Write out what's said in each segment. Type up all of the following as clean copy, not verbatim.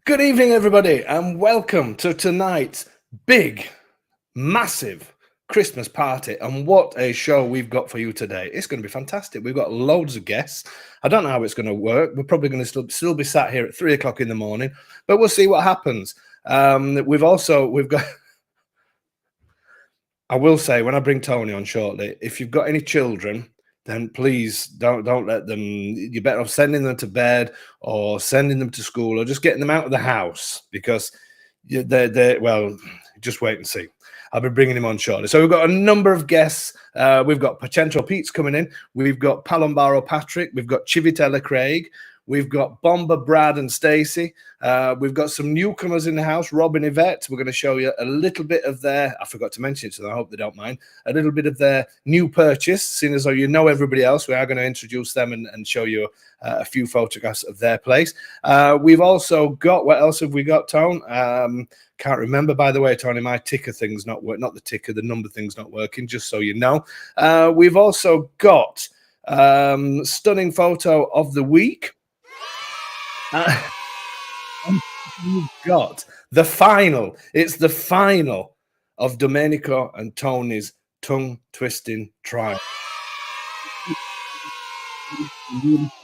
Good evening, everybody, and welcome to tonight's big, massive Christmas party. And what a show we've got for you today. It's going to be fantastic. We've got loads of guests. I don't know how it's going to work. We're probably going to still be sat here at 3 o'clock in the morning, but we'll see what happens. We've got, I will say, when I bring Tony on shortly, if you've got any children, then please don't let them. You're better off sending them to bed or sending them to school or just getting them out of the house, because they're well, just wait and see. I'll be bringing him on shortly. So we've got a number of guests. We've got Pacentro Pete's coming in. We've got Palombaro Patrick. We've got Yvette Craig. We've got Bomba, Brad, and Stacy. We've got some newcomers in the house, Rob and Yvette. We're going to show you a little bit of their, I forgot to mention it, so I hope they don't mind, a little bit of their new purchase. Seeing as though you know everybody else, we are going to introduce them and show you a few photographs of their place. We've also got, what else have we got, Tone? Can't remember, by the way, Tony, my ticker thing's not working, not the ticker, the number thing's not working, just so you know. We've also got stunning photo of the week. You've got the final. It's the final of Domenico and Tony's tongue twisting trial.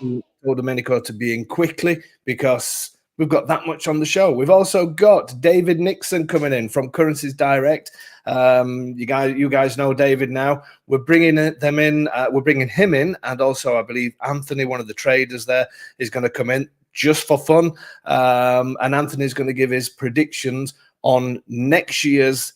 Told Domenico to be in quickly because we've got that much on the show. We've also got David Nixon coming in from Currencies Direct. You guys know David now. We're bringing them in. We're bringing him in, and also I believe Anthony, one of the traders there, is going to come in just for fun. And Anthony's going to give his predictions on next year's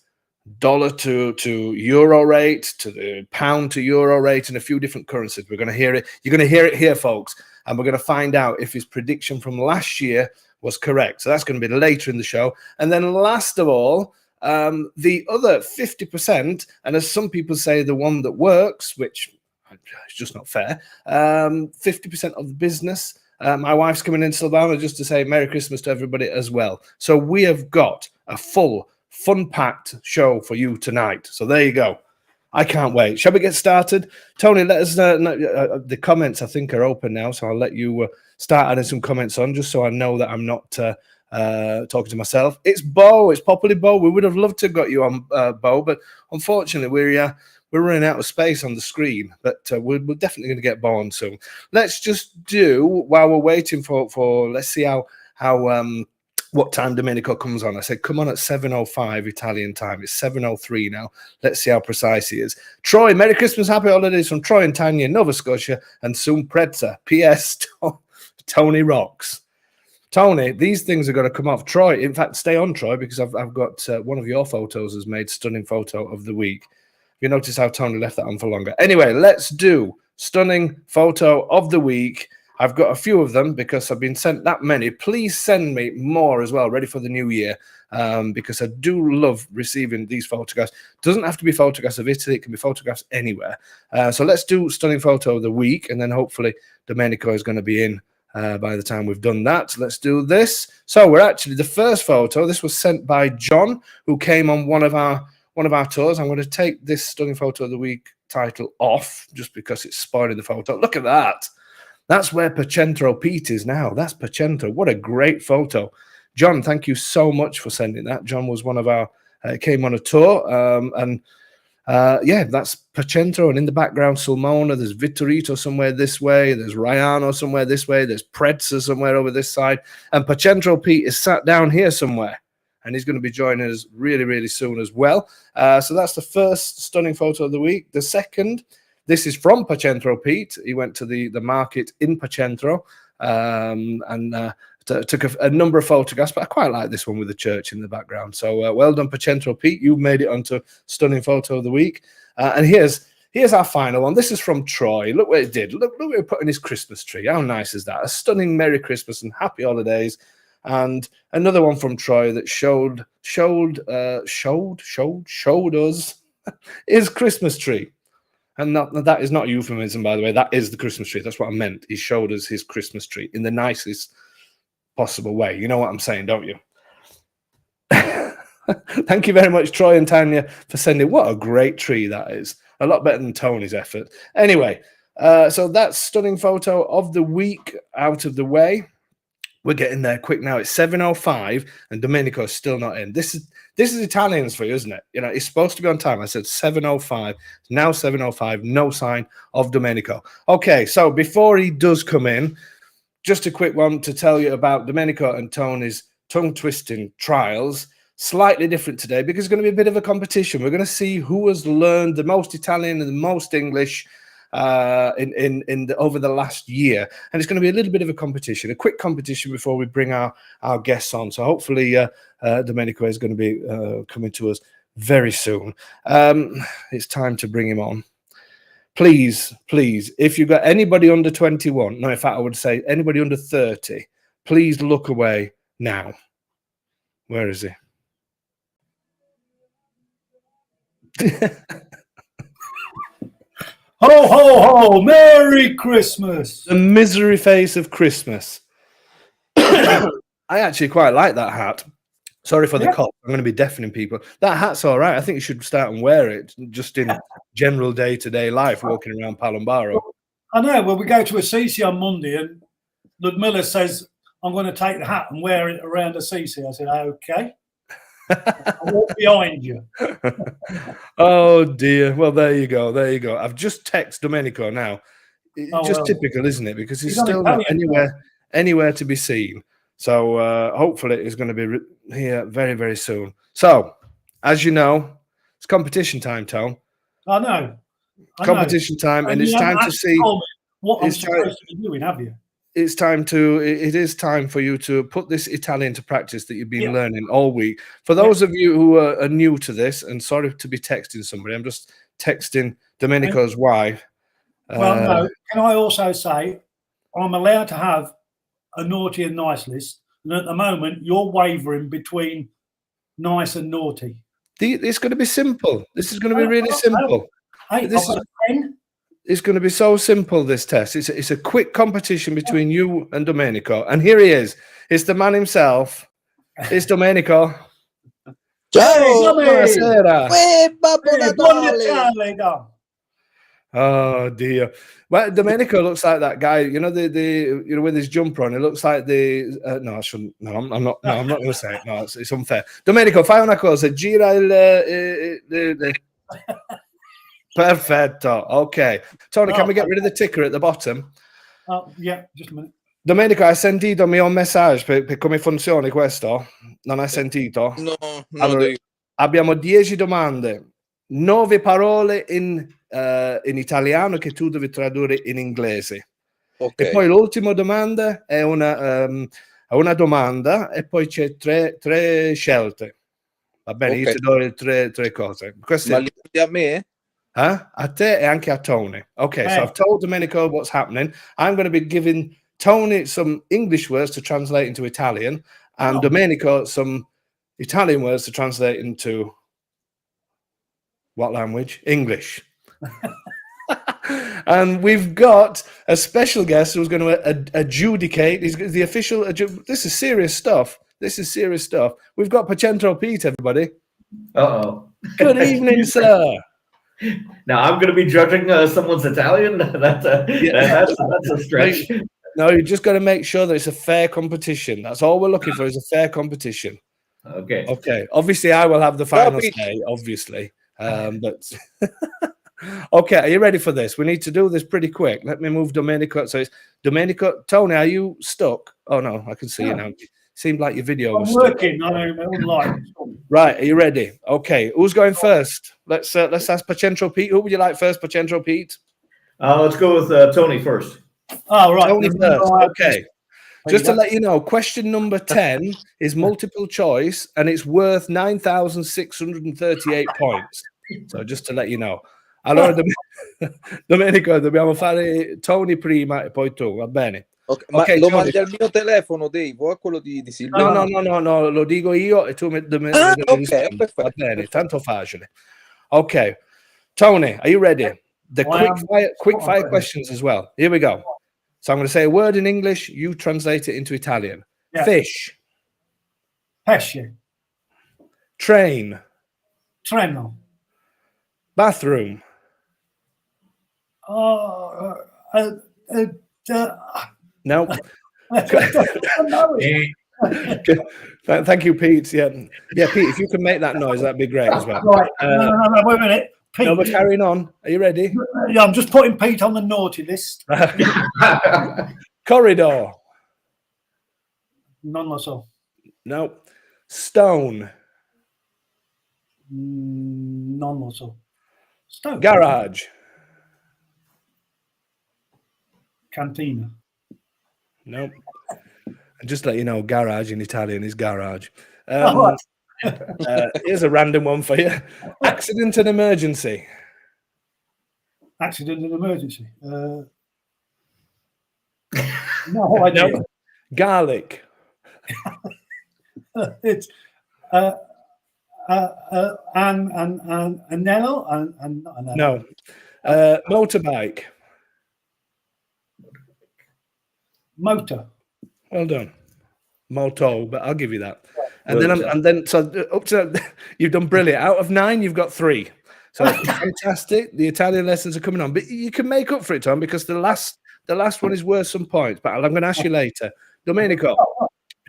dollar to euro rate, to the pound to euro rate, and a few different currencies. We're going to hear it. You're going to hear it here, folks, and we're going to find out if his prediction from last year was correct. So that's going to be later in the show. And then last of all, the other 50%, and as some people say, the one that works, which is just not fair, 50% of the business. My wife's coming in, Silvana, just to say Merry Christmas to everybody as well. So we have got a full, fun-packed show for you tonight. So there you go. I can't wait. Shall we get started? Tony, let us know. The comments, I think, are open now, so I'll let you start adding some comments on, just so I know that I'm not talking to myself. It's Bo. It's Popularly Bo. We would have loved to have got you on, Bo, but unfortunately, we're running out of space on the screen, but we're definitely going to get Bo on soon. Let's just do, while we're waiting for let's see how what time Domenico comes on. I said, come on at 7:05 Italian time. It's 7:03 now. Let's see how precise he is. Troy, Merry Christmas, Happy Holidays from Troy and Tanya, Nova Scotia, and soon Preza. P.S. Tony rocks. Tony, these things are going to come off. Troy, in fact, stay on, Troy, because I've got one of your photos has made stunning photo of the week. You notice how Tony left that on for longer. Anyway, let's do stunning photo of the week. I've got a few of them because I've been sent that many. Please send me more as well, ready for the new year, because I do love receiving these photographs. It doesn't have to be photographs of Italy. It can be photographs anywhere. So let's do stunning photo of the week, and then hopefully Domenico is going to be in by the time we've done that. Let's do this. So we're actually, the first photo, this was sent by John, who came on one of our tours. I'm going to take this stunning photo of the week title off just because it's spoiling the photo. Look at that. That's where Pacentro Pete is now. That's Pacentro. What a great photo. John, thank you so much for sending that. John was one of our, came on a tour. Yeah, that's Pacentro. And in the background, Sulmona. There's Vittorito somewhere this way. There's Raiano somewhere this way. There's Preza somewhere over this side. And Pacentro Pete is sat down here somewhere. And he's going to be joining us really, really soon as well. So that's the first stunning photo of the week. The second, this is from Pacentro Pete. He went to the market in Pacentro and took a number of photographs, but I quite like this one with the church in the background. So well done, Pacentro Pete. You made it onto stunning photo of the week. And here's our final one. This is from Troy. Look what it did. Look what he put in his Christmas tree. How nice is that? A stunning Merry Christmas and Happy Holidays. And another one from Troy that showed us his Christmas tree. And that is not a euphemism, by the way. That is the Christmas tree. That's what I meant. He showed us his Christmas tree in the nicest possible way. You know what I'm saying, don't you? Thank you very much, Troy and Tanya, for sending. What a great tree that is. A lot better than Tony's effort. Anyway, so that's stunning photo of the week out of the way. We're getting there quick now. It's 7:05 and Domenico's still not in. This is Italians for you, isn't it? You know, it's supposed to be on time. I said 7:05. Now 7:05. No sign of Domenico. Okay, so before he does come in, just a quick one to tell you about Domenico and Tony's tongue twisting trials. Slightly different today because it's going to be a bit of a competition. We're going to see who has learned the most Italian and the most English over the last year, and it's going to be a little bit of a competition, a quick competition before we bring our guests on. So hopefully Domenico is going to be coming to us very soon. It's time to bring him on. Please, if you've got anybody under 21, no, in fact, I would say anybody under 30, please look away now. Where is he? Ho, ho, ho! Merry Christmas! The misery face of Christmas. I actually quite like that hat. Sorry for the cough. I'm going to be deafening people. That hat's all right. I think you should start and wear it just in general day-to-day life, walking around Palombaro. I know. Well, we go to Assisi on Monday, and Ludmilla says, I'm going to take the hat and wear it around Assisi. I said, okay. I'll walk behind you. Oh, dear. Well, there you go. There you go. I've just texted Domenico now. Just typical, isn't it? Because he's still not anywhere to be seen. So hopefully he's going to be here very, very soon. So, as you know, it's competition time, Tom. I know. Competition time, and it's time to see what I'm supposed to be doing, have you? It is time for you to put this Italian to practice that you've been learning all week. For those of you who are new to this, and sorry to be texting somebody, I'm just texting Domenico's wife. Well, no. Can I also say I'm allowed to have a naughty and nice list, and at the moment you're wavering between nice and naughty. It's going to be simple. This is going to be really simple. It's going to be so simple, this test. It's a quick competition between you and Domenico. And here he is. It's the man himself. It's Domenico. Ciao! Buonasera. Buon Oh dear. Well, Domenico looks like that guy, you know, the with his jumper on. It looks like the no, I shouldn't. No, I'm not. No, I'm not going to say it. No, it's unfair. Domenico, fai una cosa. Gira il. Perfetto. Okay. Tony, can we get rid of the ticker at the bottom? Yeah, just a minute. Domenico, hai sentito il mio messaggio per come funziona questo? Non hai sentito? No, allora, abbiamo 10 domande, 9 parole in italiano che tu devi tradurre in inglese. Okay. E poi l'ultima domanda è una domanda e poi c'è tre scelte. Va bene, io ti do le tre cose. Ma li di a me? A te e anche a Tony. Okay, so I've told Domenico what's happening. I'm going to be giving Tony some English words to translate into Italian, and Domenico some Italian words to translate into what language? English. And we've got a special guest who's going to adjudicate. He's the official. This is serious stuff. This is serious stuff. We've got Pacentro Pete, everybody. Uh-oh. Good evening, sir. Now I'm going to be judging someone's Italian. That's a stretch. No, you just got to make sure that it's a fair competition. That's all we're looking for, is a fair competition. Okay. Okay. Obviously, I will have the final say. Obviously, but okay. Are you ready for this? We need to do this pretty quick. Let me move Domenico. So it's Domenico. Tony, are you stuck? Oh no, I can see you now. Seemed like your video was working. I don't like. Right, are you ready? Okay, who's going first? Let's ask Pacentro Pete. Who would you like first, Pacentro Pete? Let's go with Tony first. Oh, right. Tony first. Okay. Just to let you know, question number 10 is multiple choice, and it's worth 9,638 points. So just to let you know. Allora, Domenico, dobbiamo fare Tony prima e poi tu, va bene? Okay, lo mandi al mio telefono, Dave, o a quello di Silvio? No, lo dico io e tu mi rispondi. Va bene, tanto facile. Okay, Tony, are you ready? The quick fire questions as well. Here we go. So I'm going to say a word in English, you translate it into Italian. Yeah. Fish. Pesce. Train. Treno. Bathroom. No. No. Thank you, Pete. Yeah, Pete, if you can make that noise, that'd be great as well. Right. No, wait a minute. Pete, no, we're carrying on. Are you ready? Yeah, I'm just putting Pete on the naughty list. Corridor. None myself. No. Stone. None myself. Stone. Garage. Cantina. No. And just to let you know, garage in Italian is garage. Here's a random one for you. Accident and emergency. Accident and emergency. No idea. No. Garlic. It's Anello and No. Motorbike. Motor. Well done. Moto, but I'll give you that. And then so up to you've done brilliant. Out of 9, you've got 3. So fantastic. The Italian lessons are coming on, but you can make up for it, Tom, because the last one is worth some points. But I'm going to ask you later. Domenico,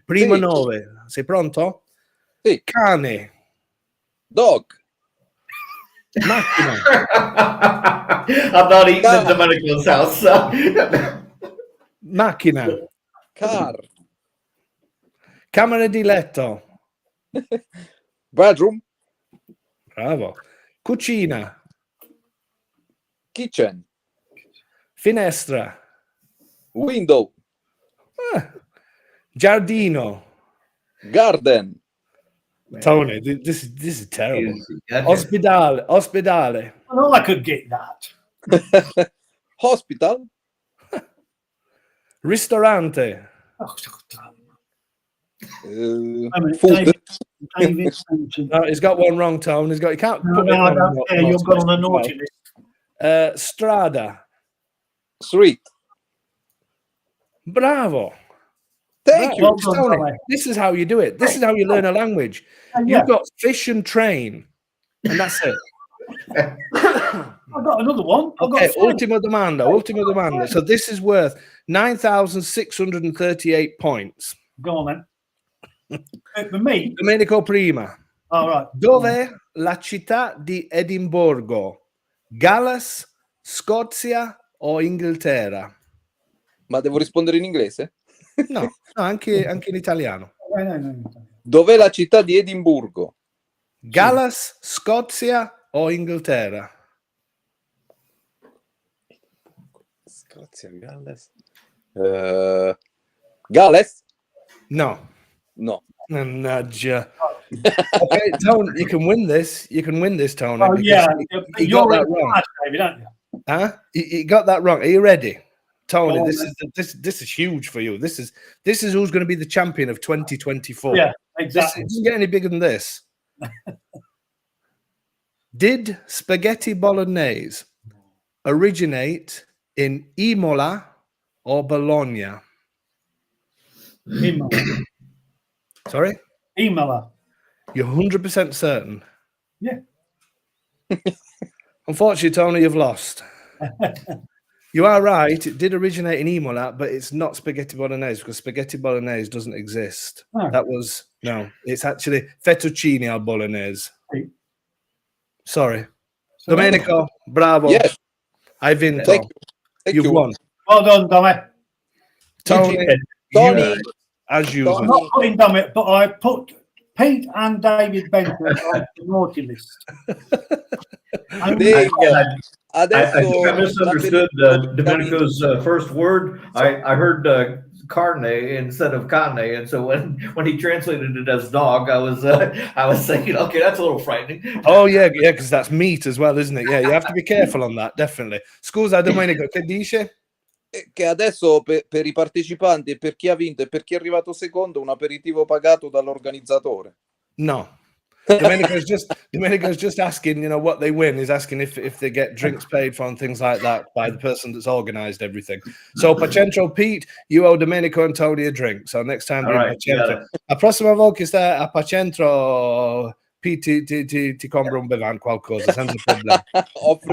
primo 9. Sei pronto? Sì. Cane. Dog. Macchina. I'm not eating at Domenico's house. So. Macchina. Car. Camera di letto. Bedroom. Bravo. Cucina. Kitchen. Finestra. Window. Giardino. Garden. Tony, this is terrible. Gotcha. Ospedale. Oh, I could get that. Hospital. Ristorante. Food. David, No, he's got one wrong, Tone. He can't put no, I don't care. You've got on the naughty list. Strada. Street. Bravo. Thank you. Well done, Tony, Tommy. this is how you do it. This is how you learn a language. You've got fish and train, and that's it. I've got another one. Okay, ultima domanda. So this is worth 9,638 points. Go on then. For me. Domenico prima. All right. Dov'è la città di Edimburgo? Galles, Scozia o Inghilterra? Ma devo rispondere in inglese? No, anche in italiano. No. Dov'è la città di Edimburgo? Galles, Scozia o Inghilterra? Scozia, Galles. Galles? No. Mannaggia. Okay, Tone, you can win this. Tone. Oh, yeah. You You're got that in wrong. charge, David, aren't you? Huh? You got that wrong. Are you ready? Tony, this is huge for you. This is who's going to be the champion of 2024. Yeah, exactly. It doesn't get any bigger than this. Did spaghetti bolognese originate in Imola or Bologna? Imola. Sorry? Imola. You're 100% certain? Yeah. Unfortunately, Tony, you've lost. You are right. It did originate in Imola, but it's not spaghetti bolognese because spaghetti bolognese doesn't exist. Oh. It's actually fettuccine al bolognese. Hey. Sorry. Domenico, bravo. Yes. Hai vinto. Thank You've you. won. Well done, Tommy. Tony, Tony. as usual. I'm not putting Tommy, but I put Pete and David Benton on the naughty list. I think I misunderstood Domenico's first word. I heard carne instead of cane, and so when he translated it as dog, I was thinking, okay, that's a little frightening. Oh yeah, because that's meat as well, isn't it? Yeah, you have to be careful on that, definitely. Scusa, Domenico, che dice? Che adesso per i partecipanti e per chi ha vinto e per chi è arrivato secondo un aperitivo pagato dall'organizzatore. No. Domenico's just asking, what they win. He's asking if they get drinks paid for and things like that by the person that's organized everything. So Pacentro, Pete, you owe Domenico and Tony a drink. So next time we're in Pacentro. La prossima volta che stai a Pacentro, Pete ti compra un bevande qualcosa senza problema. Ok,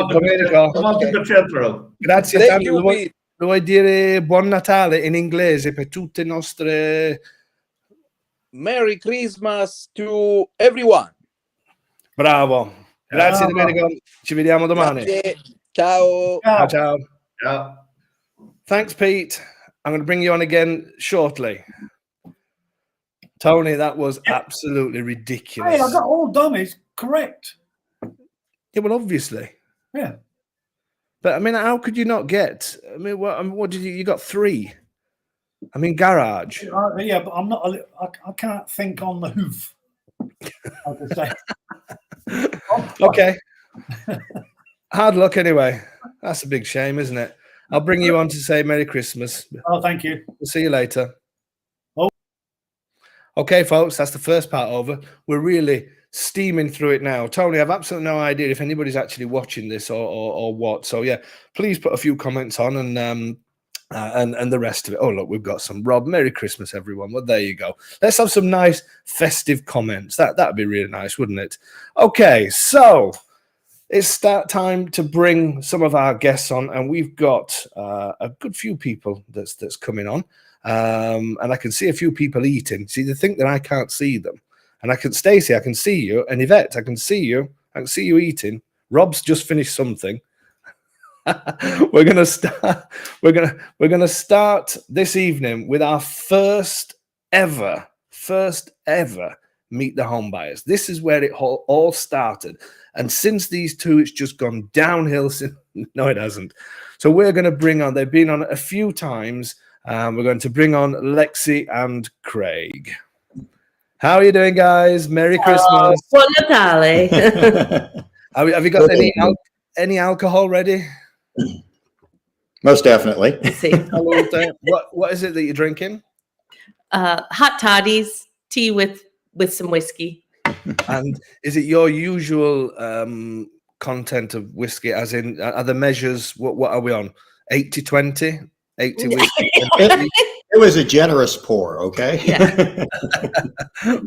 Domenico. Pacentro. Grazie Thank tanto. you, Pete. vuoi dire buon Natale in inglese per tutte le nostre... Merry Christmas to everyone. Bravo. Grazie Domenico. Ci vediamo domani. Grazie. Ciao. Ciao, ciao. Yeah. Thanks, Pete. I'm going to bring you on again shortly. Tony, that was absolutely ridiculous. Hey, I got all dummies correct. Yeah, well, obviously. Yeah. But I mean, how could you not get? I mean, what did you got? 3. I mean, garage. Yeah, but I'm not. I can't think on the hoof. I could say. Okay. Hard luck anyway. That's a big shame, isn't it? I'll bring you on to say Merry Christmas. Oh, thank you. We'll see you later. Oh. Okay, folks, that's the first part over. We're really steaming through it now. Tony, I've absolutely no idea if anybody's actually watching this or what. So yeah, please put a few comments on and the rest of it. Oh, look, we've got some. Rob, Merry Christmas, everyone. Well, there you go. Let's have some nice festive comments. That'd be really nice, wouldn't it? Okay, so it's start time to bring some of our guests on, and we've got a good few people that's coming on. And I can see a few people eating. See, they think that I can't see them. And Stacy, I can see you, and Yvette, I can see you. I can see you eating. Rob's just finished something. We're gonna start this evening with our first ever Meet the Homebuyers. This is where it all started, and since these two, it's just gone downhill. No, it hasn't. So we're going to bring on. They've been on a few times. We're going to bring on Lexy and Craig. How are you doing, guys? Merry Christmas. Buon Natale. Have you got any alcohol ready? Most definitely. What is it that you're drinking? Hot toddies, tea with some whiskey. And is it your usual content of whiskey, as in, are the measures, what are we on? 80-20? 80 whiskey? It was a generous pour, okay? Yeah.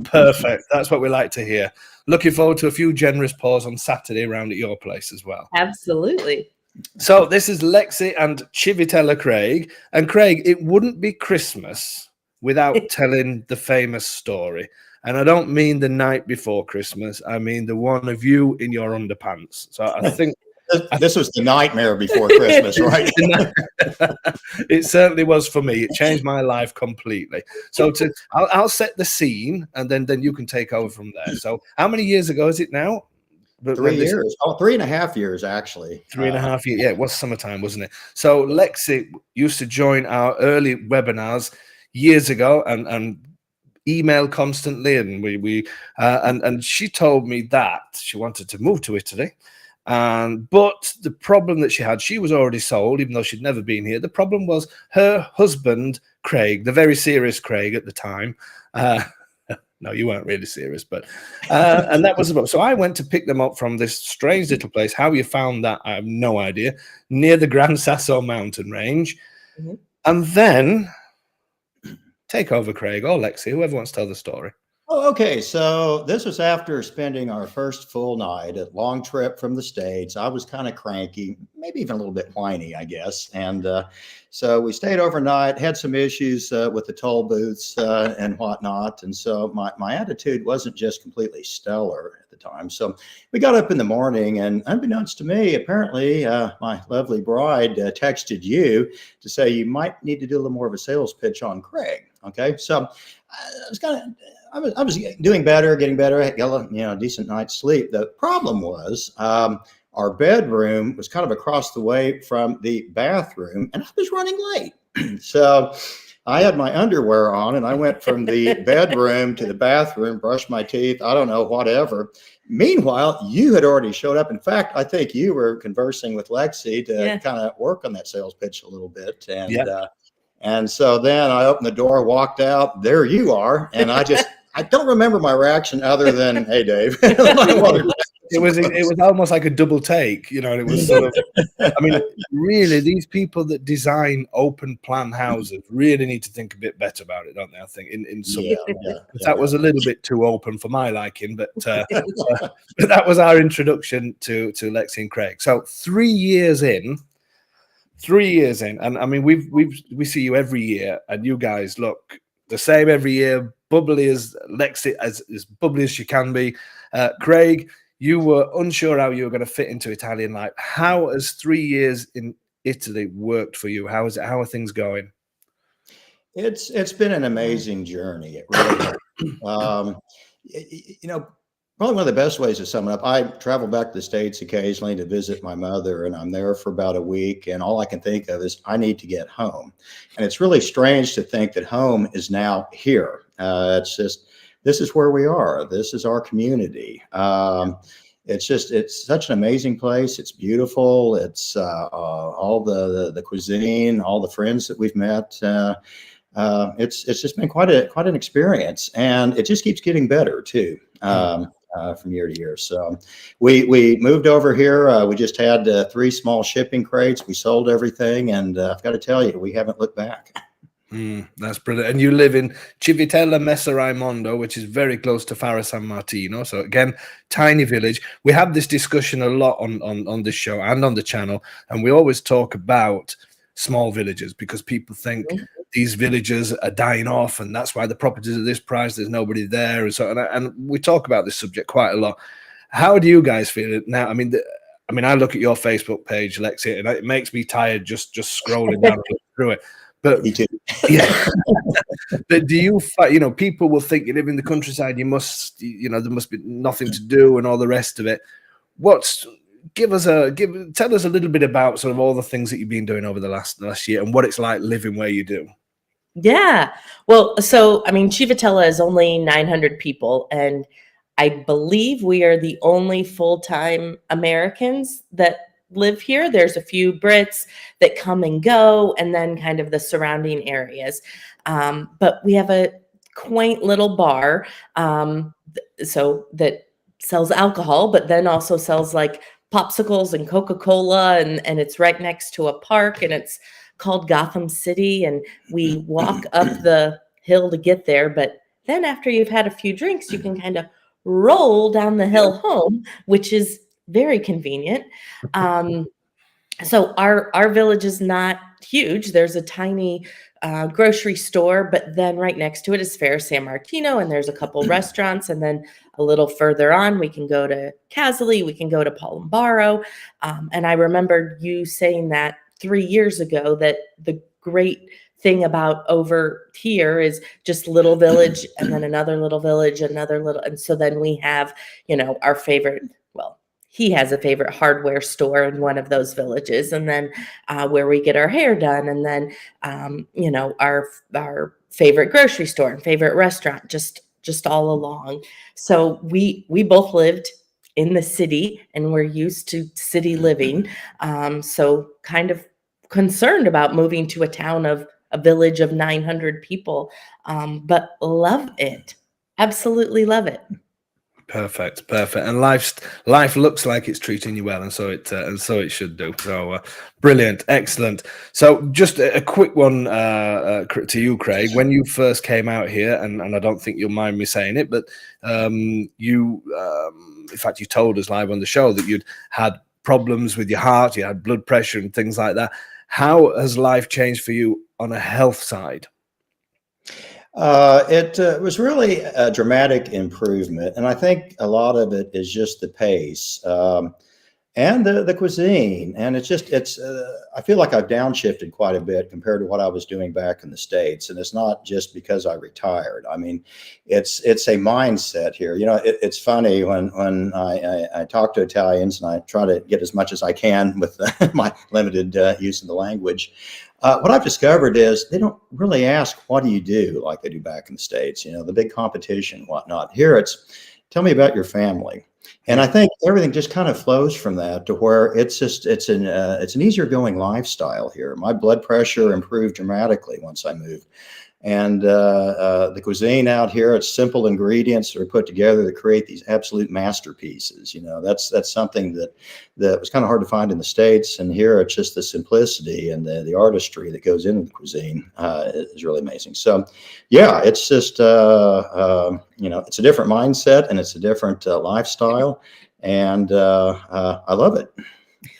Perfect. That's what we like to hear. Looking forward to a few generous pours on Saturday around at your place as well. Absolutely. So this is Lexy and Civitella Craig. And Craig, it wouldn't be Christmas without telling the famous story. And I don't mean the night before Christmas. I mean the one of you in your underpants. So I think... This was the nightmare before Christmas, right? It certainly was for me. It changed my life completely. So I'll set the scene, and then you can take over from there. So how many years ago is it now? 3 years. Oh, 3.5 years, actually. 3.5 years. Yeah, it was summertime, wasn't it? So Lexy used to join our early webinars years ago and email constantly, and and she told me that she wanted to move to Italy. But the problem that she was already sold, even though she'd never been here. The problem was her husband, Craig, the very serious Craig at the time. No, you weren't really serious, but and that was about. So I went to pick them up from this strange little place. How you found that, I have no idea. Near the Gran Sasso mountain range. Mm-hmm. And then take over, Craig or Lexy, whoever wants to tell the story. Oh, okay. So this was after spending our first full night at long trip from the States. I was kind of cranky, maybe even a little bit whiny, I guess. And so we stayed overnight, had some issues with the toll booths and whatnot. And so my attitude wasn't just completely stellar at the time. So we got up in the morning, and unbeknownst to me, apparently my lovely bride texted you to say you might need to do a little more of a sales pitch on Craig. Okay. So I was doing better, getting better. I got a decent night's sleep. The problem was our bedroom was kind of across the way from the bathroom, and I was running late. So I had my underwear on, and I went from the bedroom to the bathroom, brushed my teeth, I don't know, whatever. Meanwhile, you had already showed up. In fact, I think you were conversing with Lexy to kind of work on that sales pitch a little bit. And so then I opened the door, walked out. There you are. And I don't remember my reaction other than, hey, Dave. It was almost like a double take, and it was sort of, I mean, really, these people that design open plan houses really need to think a bit better about it, don't they? I think in some that was a little bit too open for my liking, but that was our introduction to Lexy and Craig. So 3 years in, 3 years in, and I mean, we see you every year, and you guys look the same every year, bubbly as Lexy, as bubbly as she can be. Craig, you were unsure how you were going to fit into Italian life. How has 3 years in Italy worked for you? How is it? How are things going? It's been an amazing journey. It really has. You know, probably one of the best ways to sum it up, I travel back to the States occasionally to visit my mother, and I'm there for about a week, and all I can think of is I need to get home. And it's really strange to think that home is now here. It's just, this is where we are. This is our community. It's such an amazing place. It's beautiful. It's all the cuisine, all the friends that we've met. It's just been quite an experience, and it just keeps getting better too. From year to year. So we moved over here. We just had 3 small shipping crates. We sold everything, and I've got to tell you, we haven't looked back. That's brilliant. And you live in Civitella Messa Raimondo, which is very close to Fara San Martino. So again, tiny village. We have this discussion a lot on this show and on the channel, and we always talk about small villages because people think these villages are dying off, and that's why the properties are this price. There's nobody there, and so and we talk about this subject quite a lot. How do you guys feel it now? I mean, I look at your Facebook page, Lexy, and it makes me tired just scrolling down through it. But Me too. Yeah, but do you find, you know, people will think you live in the countryside, you must, you know, there must be nothing to do and all the rest of it. Tell us a little bit about sort of all the things that you've been doing over the last year and what it's like living where you do. Yeah. Well, so, I mean, Civitella is only 900 people, and I believe we are the only full-time Americans that live here. There's a few Brits that come and go, and then kind of the surrounding areas. But we have a quaint little bar, so that sells alcohol, but then also sells like popsicles and Coca-Cola, and it's right next to a park, and it's called Gotham City, and we walk up the hill to get there. But then after you've had a few drinks, you can kind of roll down the hill home, which is very convenient. So our village is not huge. There's a tiny grocery store, but then right next to it is Fair San Martino, and there's a couple restaurants, and then a little further on, we can go to Casale, we can go to Palombaro. And I remember you saying that 3 years ago, that the great thing about over here is just little village and then another little village, another little. And so then we have, you know, our favorite, well, he has a favorite hardware store in one of those villages, and then where we get our hair done, and then, you know, our favorite grocery store and favorite restaurant, just all along. So we both lived in the city, and we're used to city living. So kind of concerned about moving to a village of 900 people, but love it. Absolutely love it. Perfect. And life looks like it's treating you well, and so it should do. So brilliant, excellent. So just a quick one to you, Craig. When you first came out here, and I don't think you'll mind me saying it, but you, in fact, you told us live on the show that you'd had problems with your heart, you had blood pressure and things like that. How has life changed for you on a health side? It was really a dramatic improvement, and I think a lot of it is just the pace and the cuisine. And I feel like I've downshifted quite a bit compared to what I was doing back in the States. And it's not just because I retired. I mean, it's a mindset here. You know, it's funny when I talk to Italians, and I try to get as much as I can with my limited use of the language. What I've discovered is they don't really ask, what do you do, like they do back in the States, you know, the big competition and whatnot. Here it's, tell me about your family. And I think everything just kind of flows from that to where it's an easier going lifestyle here. My blood pressure improved dramatically once I moved. And the cuisine out here, it's simple ingredients that are put together to create these absolute masterpieces. You know, that's something that was kind of hard to find in the States. And here it's just the simplicity and the artistry that goes into the cuisine is really amazing. So, yeah, it's just, you know, it's a different mindset, and it's a different lifestyle. And I love it.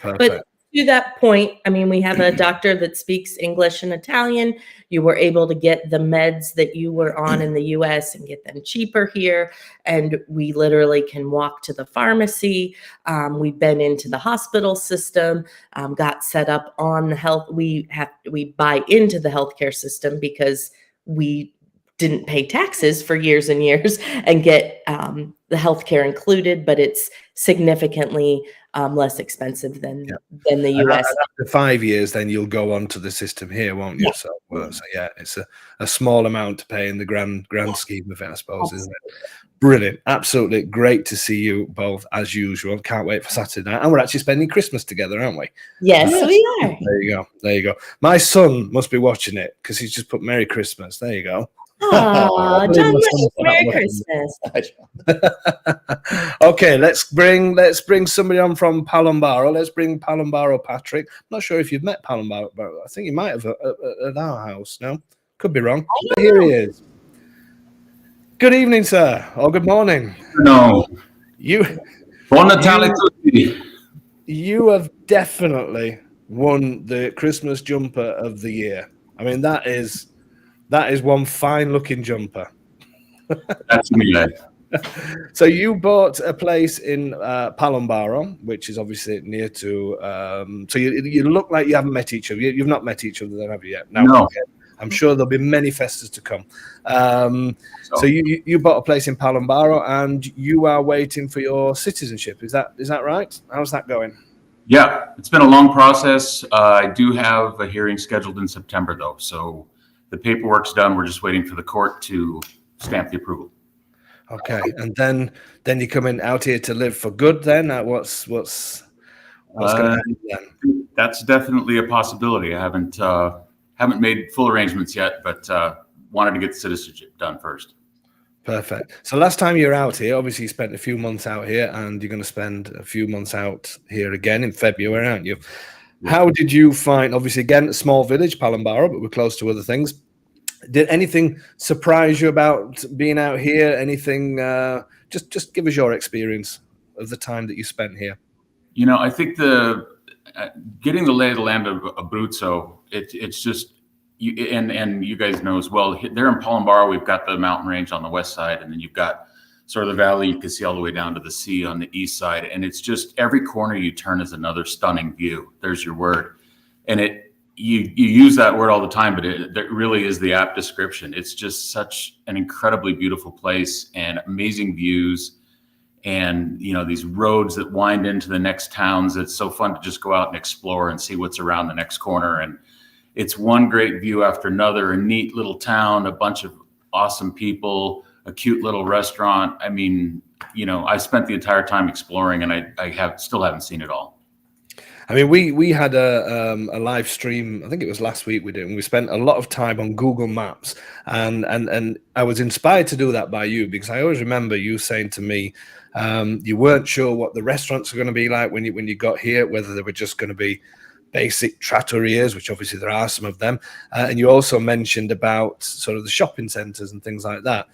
Perfect. But to that point, I mean, we have a doctor that speaks English and Italian. You were able to get the meds that you were on in the US and get them cheaper here. And we literally can walk to the pharmacy. We've been into the hospital system, got set up on the health. We buy into the healthcare system because we didn't pay taxes for years and years and get the healthcare included, but it's significantly less expensive than the US. After 5 years, then you'll go on to the system here, won't you? Yeah. So yeah, it's a small amount to pay in the grand scheme of it, I suppose, isn't it? Brilliant. Absolutely great to see you both as usual. Can't wait for Saturday night. And we're actually spending Christmas together, aren't we? Yes, we are. There you go. My son must be watching it because he's just put Merry Christmas. There you go. Oh, John, Merry Christmas. Okay, let's bring somebody on from Palombaro. Let's bring Palombaro Patrick. I'm not sure if you've met Palombaro, but I think you might have at our house. No, could be wrong. But here he is. Good evening, sir, or good morning. No. Buon Natale tutti. You have definitely won the Christmas jumper of the year. I mean, that is one fine-looking jumper. That's me. So you bought a place in Palombaro, which is obviously near to. So you look like you haven't met each other. You've not met each other, then, have you yet? No. Okay. I'm sure there'll be many festas to come. So you bought a place in Palombaro, and you are waiting for your citizenship. Is that right? How's that going? Yeah, it's been a long process. I do have a hearing scheduled in September, though. So the paperwork's done. We're just waiting for the court to stamp the approval. Okay, and then you're coming out here to live for good. Then what's going to happen then? That's definitely a possibility. I haven't made full arrangements yet, but wanted to get the citizenship done first. Perfect. So last time you were out here, obviously you spent a few months out here, and you're going to spend a few months out here again in February, aren't you? Yeah. How did you find, obviously, again, a small village, Palombaro, but we're close to other things. Did anything surprise you about being out here? Anything, just give us your experience of the time that you spent here. You know, I think getting the lay of the land of Abruzzo, it's just, and you guys know as well, there in Palombaro, we've got the mountain range on the west side, and then you've got sort of the valley you can see all the way down to the sea on the east side. And it's just every corner you turn is another stunning view. There's your word. And you use that word all the time, but it really is the apt description. It's just such an incredibly beautiful place and amazing views. And, you know, these roads that wind into the next towns. It's so fun to just go out and explore and see what's around the next corner. And it's one great view after another, a neat little town, a bunch of awesome people, a cute little restaurant. I mean, you know, I spent the entire time exploring, and I still haven't seen it all. I mean, we had a live stream, I think it was last week we did, and we spent a lot of time on Google Maps, and I was inspired to do that by you, because I always remember you saying to me, you weren't sure what the restaurants were going to be like when you got here, whether they were just going to be basic trattorias, which obviously there are some of them, and you also mentioned about sort of the shopping centers and things like that.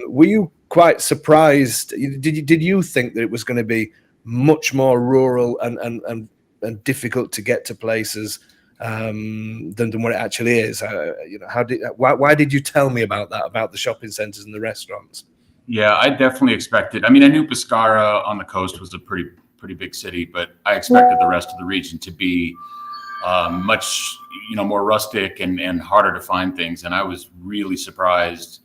Were you quite surprised? Did you think that it was going to be much more rural and difficult to get to places than what it actually is? You know, why did you tell me about that, about the shopping centers and the restaurants? Yeah, I definitely expected. I mean, I knew Pescara on the coast was a pretty big city, but I expected the rest of the region to be much, you know, more rustic and harder to find things. And I was really surprised.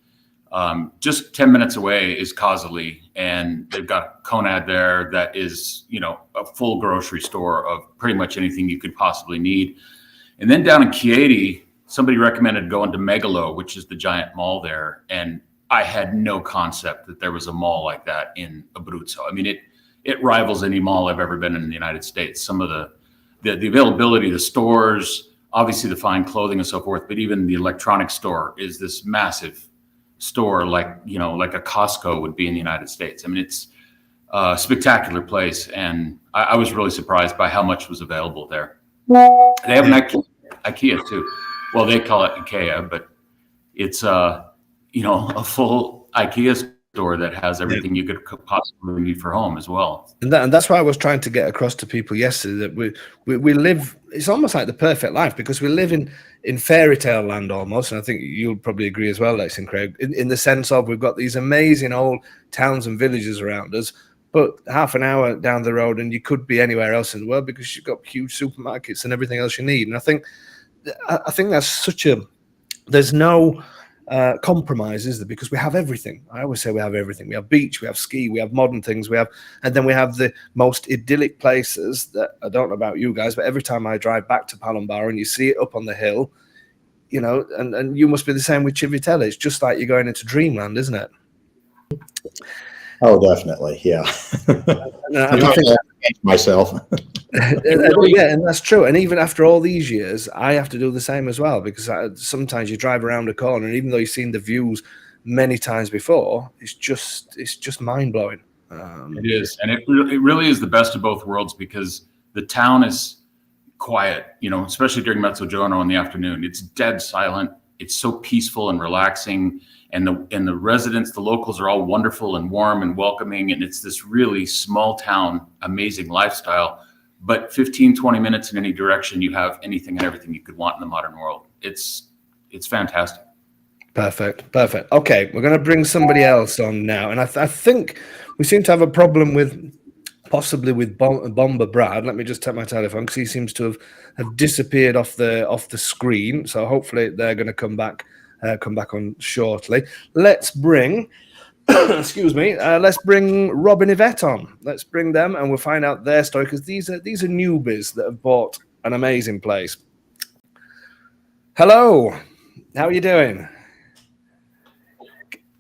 Just 10 minutes away is Casali, and they've got Conad there that is, you know, a full grocery store of pretty much anything you could possibly need. And then down in Chieti, somebody recommended going to Megalo, which is the giant mall there. And I had no concept that there was a mall like that in Abruzzo. I mean, it rivals any mall I've ever been in the United States. Some of the availability, the stores, obviously the fine clothing and so forth, but even the electronics store is this massive store, like, you know, like a Costco would be in the United States. I mean, it's a spectacular place, and I was really surprised by how much was available there. They have an IKEA too. Well, they call it IKEA, but it's you know, a full IKEA store that has everything you could possibly need for home as well. And that's why I was trying to get across to people yesterday that we live. It's almost like the perfect life because we live in fairy tale land almost, and I think you'll probably agree as well, Lexy Craig, in the sense of we've got these amazing old towns and villages around us, but half an hour down the road and you could be anywhere else in the world because you've got huge supermarkets and everything else you need. And I think that's such a there's no compromise, is there? Because we have everything. I always say we have everything. We have beach, we have ski, we have modern things, and then we have the most idyllic places that I don't know about you guys, but every time I drive back to Palombaro and you see it up on the hill, you know, and you must be the same with Civitella. It's just like you're going into dreamland, isn't it? Oh, definitely. Yeah. I think myself. Yeah, and that's true. And even after all these years, I have to do the same as well, because sometimes you drive around a corner, and even though you've seen the views many times before, it's just mind blowing. It is, and it really is the best of both worlds, because the town is quiet, you know, especially during Mezzogiorno in the afternoon. It's dead silent. It's so peaceful and relaxing. And the residents, the locals are all wonderful and warm and welcoming. And it's this really small town, amazing lifestyle. But 15, 20 minutes in any direction, you have anything and everything you could want in the modern world. It's fantastic. Perfect. Okay, we're going to bring somebody else on now. And I think we seem to have a problem possibly with Bomba Brad. Let me just take my telephone, because he seems to have disappeared off the screen. So hopefully they're going to come back on shortly. Let's bring excuse me, let's bring Rob and Yvette on. Let's bring them and we'll find out their story, because these are newbies that have bought an amazing place. Hello, how are you doing?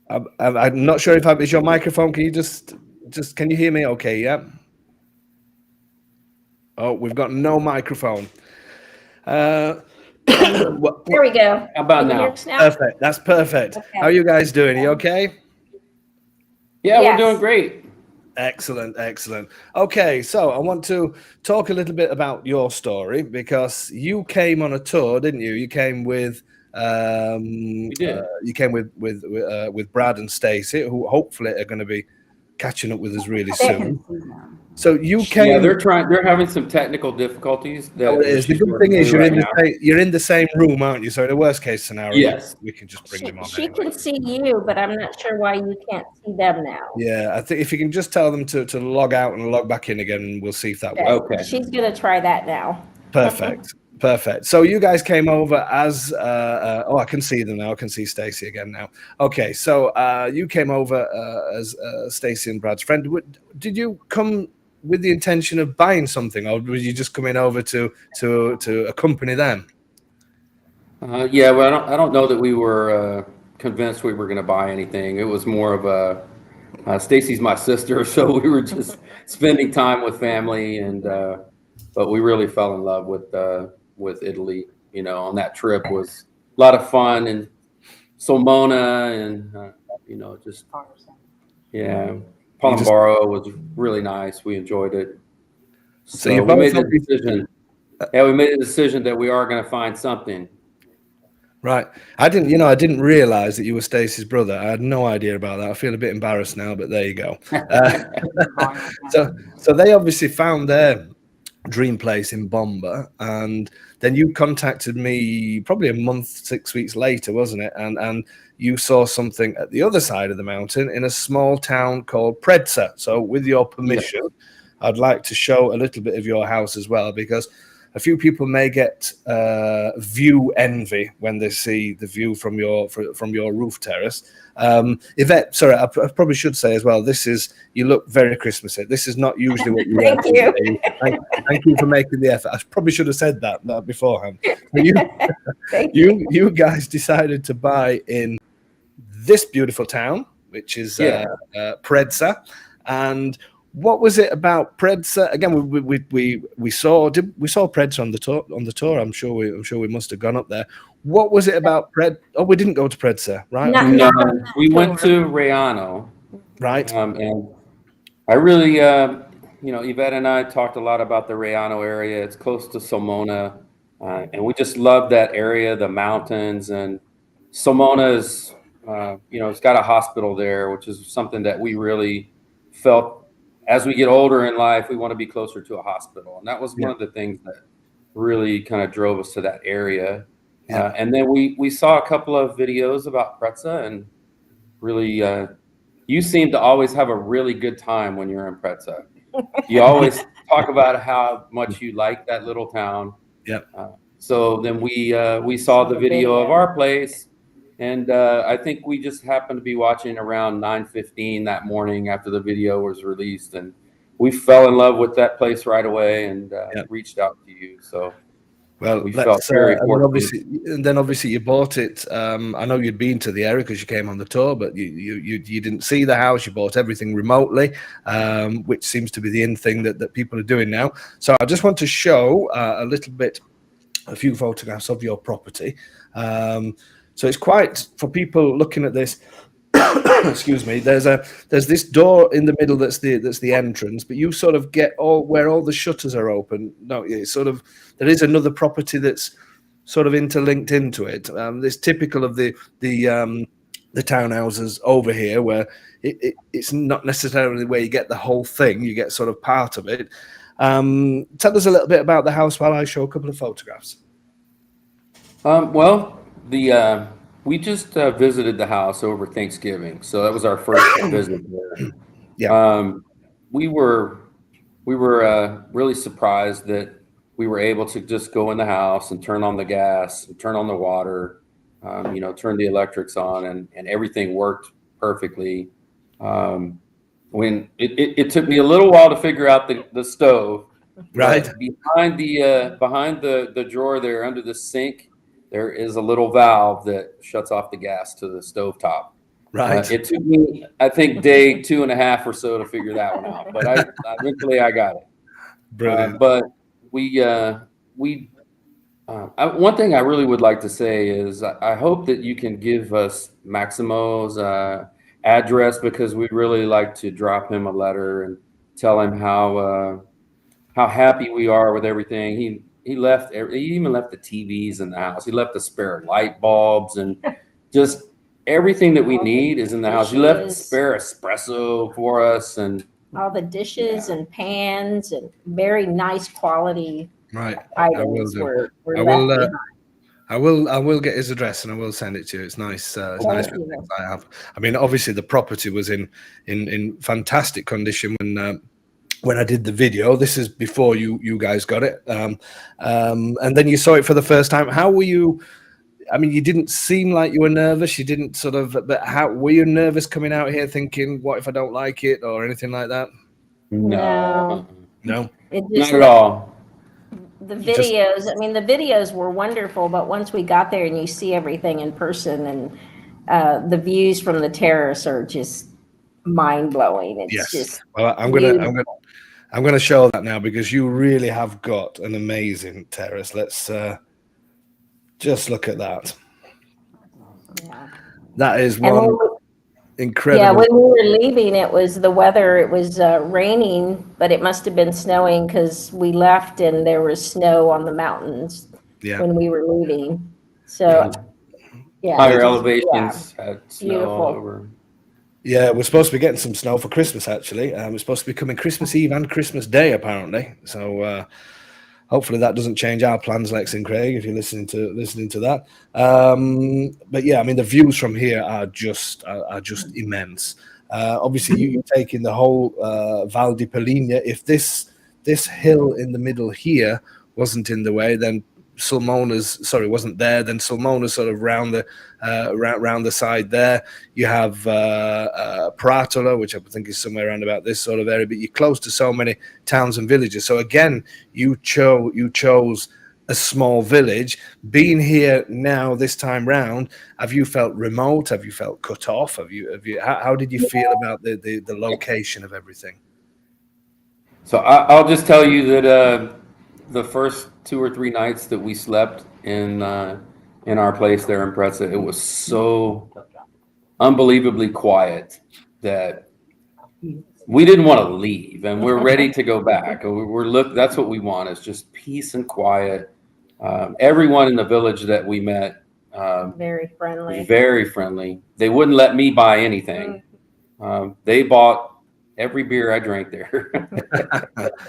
I'm not sure if it's your microphone. Can you just can you hear me okay? Yeah. Oh, we've got no microphone. There we go. How about now? Perfect. That's perfect. Okay. How are you guys doing? Are you okay? Yeah, yes. We're doing great. Excellent. Okay, so I want to talk a little bit about your story, because you came on a tour, didn't you? You came with you came with Brad and Stacy, who hopefully are going to be catching up with us really soon. So you came. Yeah, they're having some technical difficulties. The good thing is you're in the same room, aren't you? So in the worst case scenario, yes, we can just bring them on. She can see you, but I'm not sure why you can't see them now. Yeah, I think if you can just tell them to log out and log back in again, we'll see if that works. Okay. She's gonna try that now. Perfect. So you guys came over as I can see them now. I can see Stacy again now. Okay, so you came over as Stacy and Brad's friend. Did you come with the intention of buying something, or were you just coming over to accompany them? Yeah, well, I don't know that we were convinced we were going to buy anything. It was more of a Stacy's my sister, so we were just spending time with family, and but we really fell in love with Italy. You know, on that trip was a lot of fun, and Sulmona, and you know, just Palombaro was really nice. We enjoyed it. So we made the decision. Yeah, we made a decision that we are going to find something. Right. I didn't realize that you were Stacy's brother. I had no idea about that. I feel a bit embarrassed now, but there you go. So they obviously found their dream place in Bomba, and then you contacted me probably a month, 6 weeks later, wasn't it? And you saw something at the other side of the mountain in a small town called Predsa. So with your permission, I'd like to show a little bit of your house as well, because a few people may get view envy when they see the view from your roof terrace. Yvette, sorry, I probably should say as well, you look very Christmassy. This is not usually what you Thank you. Thank you for making the effort. I probably should have said that beforehand. You guys decided to buy in this beautiful town, which is Predsa. And what was it about Predsa? Again, we saw Predsa on the tour. I'm sure we must have gone up there. What was it about Oh, we didn't go to Predsa, right? No, we went to Reano. Right. And I really, Yvette and I talked a lot about the Reano area. It's close to Sulmona, and we just love that area, the mountains. And Sulmona is it's got a hospital there, which is something that we really felt as we get older in life, we want to be closer to a hospital. And that was one of the things that really kind of drove us to that area. And then we saw a couple of videos about Preza, and really, you seem to always have a really good time when you're in Preza. You always talk about how much you like that little town. So then we saw the video of our place, and I think we just happened to be watching around 9:15 that morning after the video was released, and we fell in love with that place right away, and reached out to you. So well, we felt very fortunate. And then obviously you bought it. I know you'd been to the area because you came on the tour, but you didn't see the house. You bought everything remotely, which seems to be the in thing that people are doing now. So I just want to show a few photographs of your property. So it's quite, for people looking at this, excuse me, there's this door in the middle that's the entrance, but you sort of get where all the shutters are open. No, it's sort of, there is another property that's sort of interlinked into it. It's typical of the townhouses over here, where it's not necessarily where you get the whole thing, you get sort of part of it. Tell us a little bit about the house while I show a couple of photographs. Well, we just visited the house over Thanksgiving, so that was our first visit there. We were really surprised that we were able to just go in the house and turn on the gas and turn on the water, turn the electrics on, and everything worked perfectly. When it took me a little while to figure out the stove. Right behind the drawer there under the sink, there is a little valve that shuts off the gas to the stovetop. Right. It took me, I think, day 2.5 or so to figure that one out, but eventually I got it. Brilliant. But one thing I really would like to say is I hope that you can give us Maximo's address, because we'd really like to drop him a letter and tell him how happy we are with everything. He even left the TVs in the house. He left the spare light bulbs, and just everything that we need is in the house. He left spare espresso for us, and all the dishes and pans and very nice quality items were left behind. I will get his address and I will send it to you. It's nice. It's nice for things I have. I mean, obviously the property was in fantastic condition when I did the video. This is before you guys got it. And then you saw it for the first time. How were you? I mean, you didn't seem like you were nervous. You didn't sort of, but how were you nervous coming out here thinking, what if I don't like it or anything like that? No, not at all. The videos, the videos were wonderful, but once we got there and you see everything in person, and the views from the terrace are just mind blowing. It's just well, I'm gonna show that now, because you really have got an amazing terrace. Let's just look at that. Yeah. That is one incredible. Yeah, when we were leaving, it was the weather. It was raining, but it must have been snowing, because we left and there was snow on the mountains when we were leaving. So, higher elevations had snow all over. Yeah, we're supposed to be getting some snow for Christmas, actually. We're supposed to be coming Christmas Eve and Christmas Day, apparently. So hopefully that doesn't change our plans, Lexy Craig, if you're listening to that. But yeah, I mean, the views from here are just immense. Obviously, you take in the whole Val di Peligna. If this hill in the middle here wasn't in the way, then wasn't there, then Sulmona's sort of round the side there. You have Pratola, which I think is somewhere around about this sort of area, but you're close to so many towns and villages. So again, you chose a small village. Being here now this time round, have you felt remote? Have you felt cut off? How did you feel about the location of everything? So I'll just tell you that the first 2 or 3 nights that we slept in our place there in Preza, it was so unbelievably quiet that we didn't want to leave, and we're ready to go back. That's what we want, is just peace and quiet. Everyone in the village that we met Very friendly. Very friendly. They wouldn't let me buy anything. They bought every beer I drank there.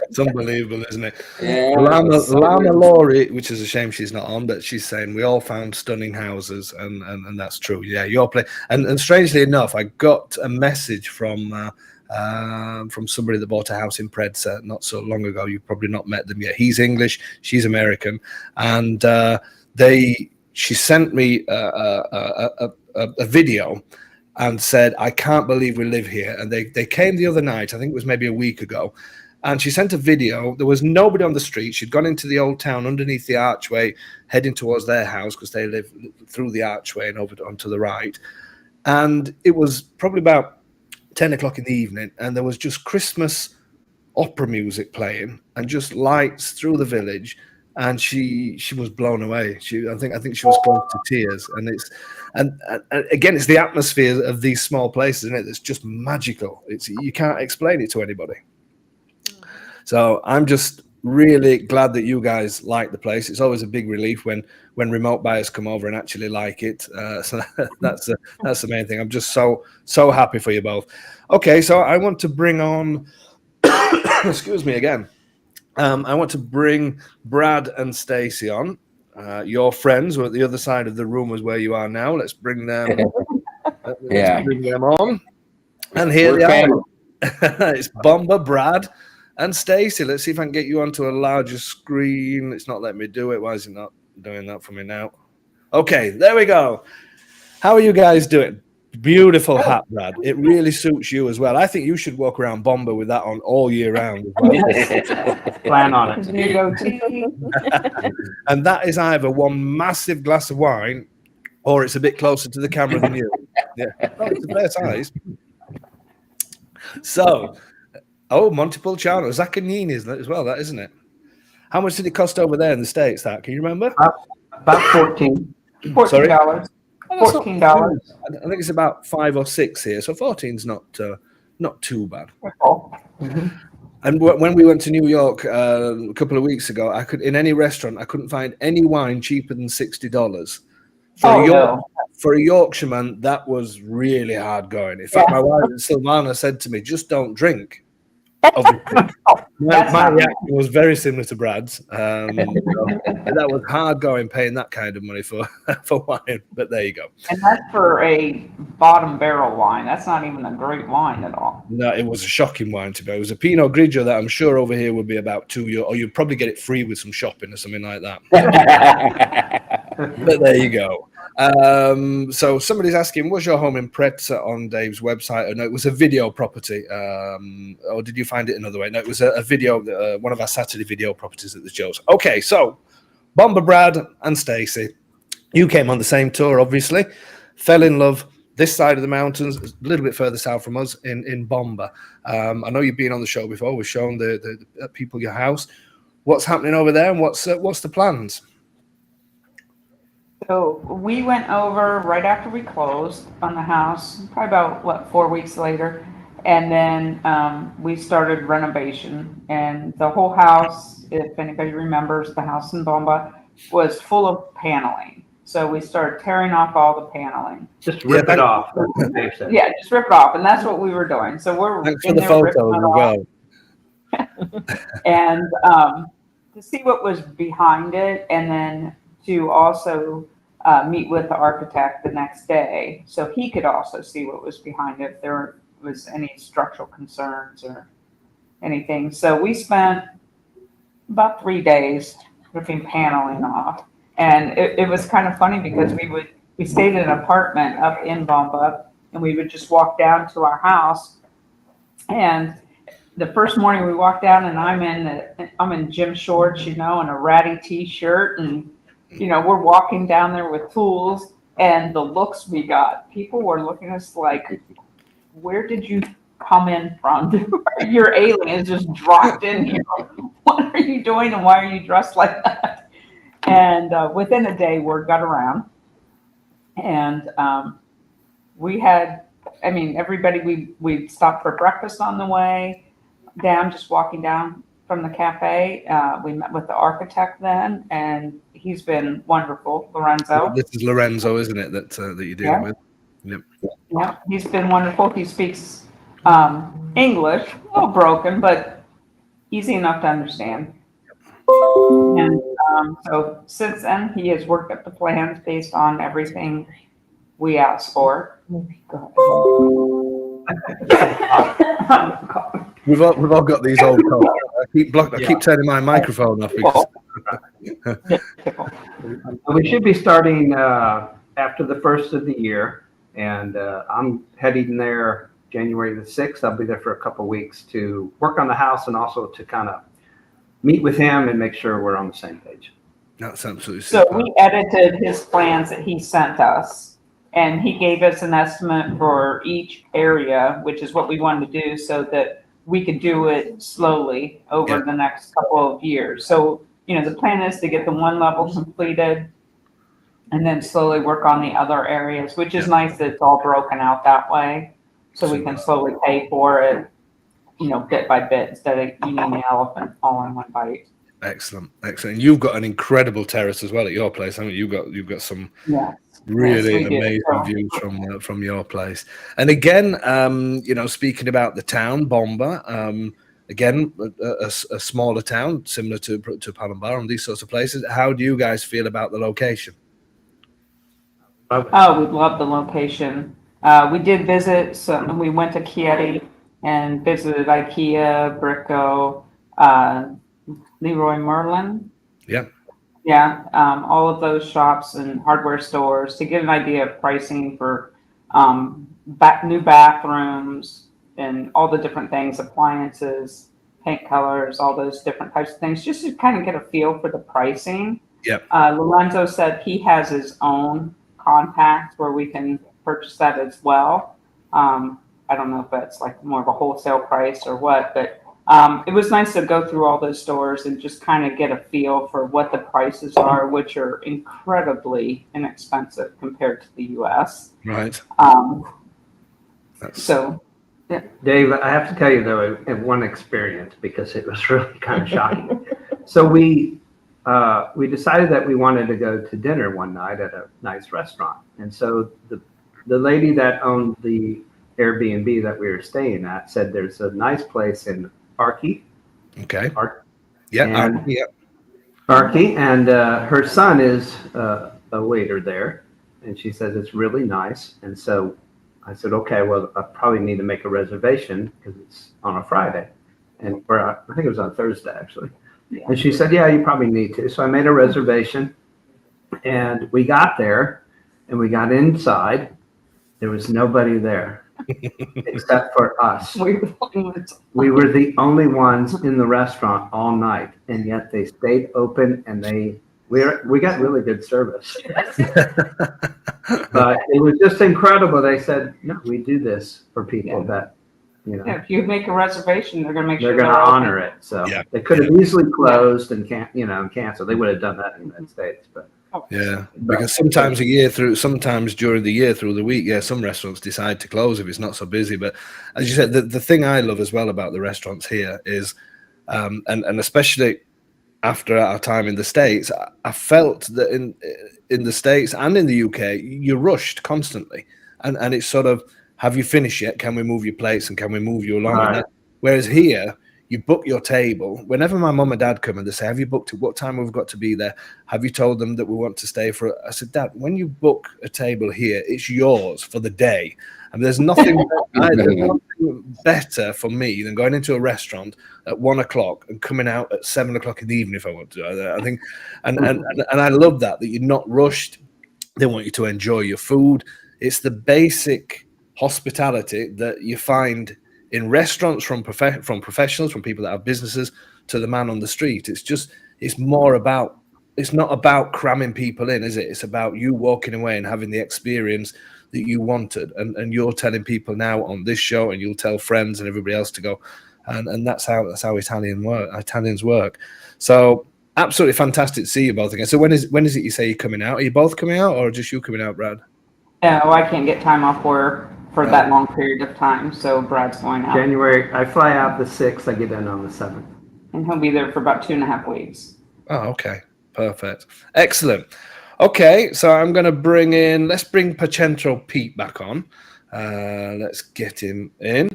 It's unbelievable, isn't it? Yeah, Lama Laurie, which is a shame she's not on, but she's saying we all found stunning houses, and that's true. Yeah, your place. And strangely enough, I got a message from somebody that bought a house in Predsa not so long ago. You've probably not met them yet. He's English, she's American, and she sent me a video and said, I can't believe we live here. And they came the other night, I think it was maybe a week ago, and she sent a video. There was nobody on the street. She'd gone into the old town underneath the archway, heading towards their house because they live through the archway and over onto the right. And it was probably about 10 o'clock in the evening, and there was just Christmas opera music playing and just lights through the village. And she was blown away. I think she was close to tears. And again, it's the atmosphere of these small places, isn't it? That's just magical. You can't explain it to anybody. So I'm just really glad that you guys like the place. It's always a big relief when remote buyers come over and actually like it. So that's the main thing. I'm just so happy for you both. Okay, so I want to bring on. Excuse me again. I want to bring Brad and Stacy on. Your friends were at the other side of the room as where you are now. Let's bring them. Yeah. Bring them on. And here they are. It's Bomba, Brad, and Stacy. Let's see if I can get you onto a larger screen. It's not letting me do it. Why is it not doing that for me now? Okay, there we go. How are you guys doing? Beautiful hat, Brad. It really suits you as well. I think you should walk around Bomba with that on all year round. Plan on it. And that is either one massive glass of wine or it's a bit closer to the camera than you. Yeah, it's a fair size. So, Montepulciano, Zaccagnini is that as well, that isn't it? How much did it cost over there in the States? That can you remember? About $14. $14. $14. I think it's about 5 or 6 here, so 14's not too bad. Mm-hmm. And when we went to New York a couple of weeks ago, in any restaurant I couldn't find any wine cheaper than $60. For a Yorkshireman, that was really hard going. In fact, my wife Silvana said to me, "Just don't drink." My reaction was very similar to Brad's. That was hard going, paying that kind of money for wine. But there you go. And that's for a bottom barrel wine. That's not even a great wine at all. No, it was a shocking wine to me. It was a Pinot Grigio that I'm sure over here would be about €2, or you'd probably get it free with some shopping or something like that. But there you go. So somebody's asking, was your home in Predsa on Dave's website? No, it was a video property. Or did you find it another way? No, it was a video, one of our Saturday video properties at the shows. Okay, so Bomba, Brad, and Stacy, you came on the same tour, obviously. Fell in love this side of the mountains, a little bit further south from us in Bomba. I know you've been on the show before. We've shown the people your house. What's happening over there, and what's the plans? So we went over right after we closed on the house, probably about 4 weeks later, and then we started renovation. And the whole house, if anybody remembers, the house in Bomba was full of paneling. So we started tearing off all the paneling. Just rip it off. Yeah, just rip it off, and that's what we were doing. So we're thanks for the photos as well. And to see what was behind it, and then to also meet with the architect the next day so he could also see what was behind it, if there was any structural concerns or anything. So we spent about 3 days ripping paneling off. And it was kind of funny because we stayed in an apartment up in Bomba, and we would just walk down to our house. And the first morning we walked down, and I'm in gym shorts, and a ratty t-shirt, and we're walking down there with tools, and the looks we got, people were looking at us like, where did you come in from? Your aliens just dropped in here. What are you doing, and why are you dressed like that? And within a day, word got around. And we had, everybody, we stopped for breakfast on the way down, just walking down. from the cafe. We met with the architect then, and he's been wonderful, Lorenzo. This is Lorenzo, isn't it, that you're dealing with? Yep. Yeah, he's been wonderful. He speaks English, a little broken, but easy enough to understand. And so since then, he has worked up the plans based on everything we asked for. Go ahead. We've all got these old calls. I keep turning my microphone off because we should be starting after the first of the year, and I'm heading there January the 6th. I'll be there for a couple of weeks to work on the house and also to kind of meet with him and make sure we're on the same page. That's absolutely so super. We edited his plans that he sent us, and he gave us an estimate for each area, which is what we wanted to do so that we could do it slowly over the next couple of years. So, the plan is to get the one level completed and then slowly work on the other areas, which is nice that it's all broken out that way. So we can slowly pay for it, bit by bit instead of eating the elephant all in one bite. Excellent. You've got an incredible terrace as well at your place, haven't you? You've got some really amazing views from your place. And again, speaking about the town, Bomba, again, a smaller town similar to Palombaro and these sorts of places. How do you guys feel about the location? Oh, we love the location. We did visit we went to Chieti and visited IKEA, Brico, Leroy Merlin. Yeah. Yeah, all of those shops and hardware stores to get an idea of pricing for new bathrooms and all the different things, appliances, paint colors, all those different types of things, just to kind of get a feel for the pricing. Yeah. Lorenzo said he has his own contact where we can purchase that as well. I don't know if that's like more of a wholesale price or what, but it was nice to go through all those stores and just kind of get a feel for what the prices are, which are incredibly inexpensive compared to the US. Right. So, yeah. Dave, I have to tell you though, I had one experience because it was really kind of shocking. So we decided that we wanted to go to dinner one night at a nice restaurant. And so the lady that owned the Airbnb that we were staying at said there's a nice place in Arky. Okay. Arky, and her son is a waiter there, and she says it's really nice. And so I said, okay, well, I probably need to make a reservation because it's on a Friday, I think it was on Thursday actually. Yeah. And she said, yeah, you probably need to. So I made a reservation, and we got there, and we got inside. There was nobody there. Except for us. We were the only ones in the restaurant all night, and yet they stayed open, and we got really good service. But it was just incredible. They said, no, we do this for people that, if you make a reservation, they're going to make sure they're going to honor it. So they could have easily closed and canceled. They would have done that in the United States, but. Yeah, because sometimes during the year through the week, some restaurants decide to close if it's not so busy. But as you said, the thing I love as well about the restaurants here is, and especially after our time in the States, I felt that in the States and in the UK, you're rushed constantly, and it's sort of, have you finished yet? Can we move your plates and can we move you along? Right. Whereas here, you book your table. Whenever my mum and dad come and they say, have you booked it? What time we've got to be there? Have you told them that we want to stay for? I said, Dad, when you book a table here, it's yours for the day. And there's nothing better for me than going into a restaurant at 1 o'clock and coming out at 7 o'clock in the evening if I want to. I think, and I love that you're not rushed. They want you to enjoy your food. It's the basic hospitality that you find in restaurants from professionals, from people that have businesses, to the man on the street. It's not about cramming people in, is it? It's about you walking away and having the experience that you wanted. And you're telling people now on this show, and you'll tell friends and everybody else to go. And that's how Italians work. So absolutely fantastic to see you both again. So when is it you say you're coming out? Are you both coming out, or just you coming out, Brad? No, I can't get time off work for that long period of time, so Brad's going out. January, I fly out the 6th, I get in on the 7th. and he'll be there for about 2.5 weeks. Oh, okay. Perfect. Excellent. Okay, so I'm going to let's bring Pacentro Pete back on. Let's get him in.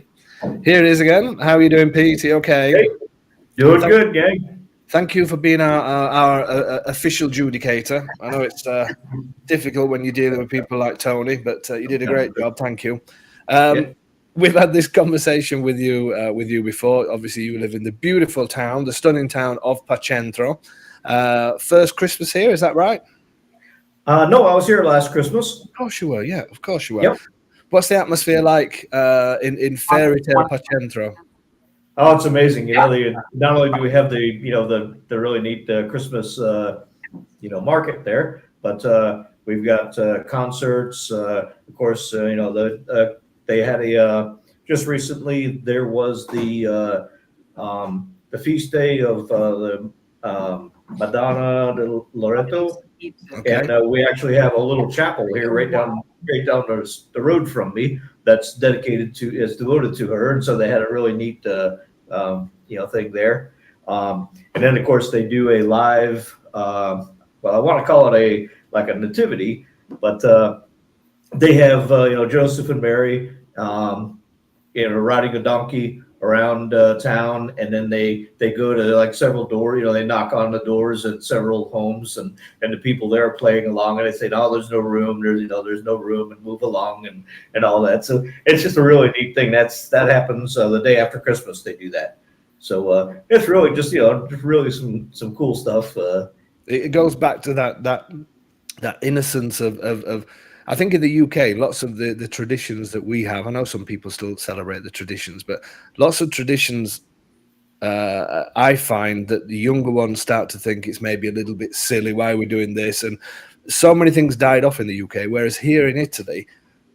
Here he is again. How are you doing, Pete? Okay. Hey, doing good, gang. Thank you for being our official judicator. I know it's difficult when you're dealing with people like Tony, but you did a great job. Thank you. We've had this conversation with you before. Obviously, you live in the beautiful town, the stunning town of Pacentro. First Christmas here, is that right? No, I was here last Christmas. Of course you were. Yeah, of course you were. Yep. What's the atmosphere like in fairy tale Pacentro? Oh, it's amazing. You know, not only do we have the really neat Christmas market there, but we've got concerts. Of course, they had just recently there was the feast day of the Madonna de Loreto. Okay. And we actually have a little chapel here right down the road from me that's devoted to her, and so they had a really neat thing there. And then of course they do a live. I want to call it a nativity, but they have Joseph and Mary riding a donkey around town, and then they go to like several doors. They knock on the doors at several homes, and the people there are playing along, and they say, "No, there's no room. There's no room," and move along and all that. So it's just a really neat thing. That happens the day after Christmas. They do that. So it's really just really some cool stuff. It goes back to that innocence of I think in the UK, lots of the traditions that we have, I know some people still celebrate the traditions, but lots of traditions, I find that the younger ones start to think it's maybe a little bit silly. Why are we doing this? And so many things died off in the UK, whereas here in Italy,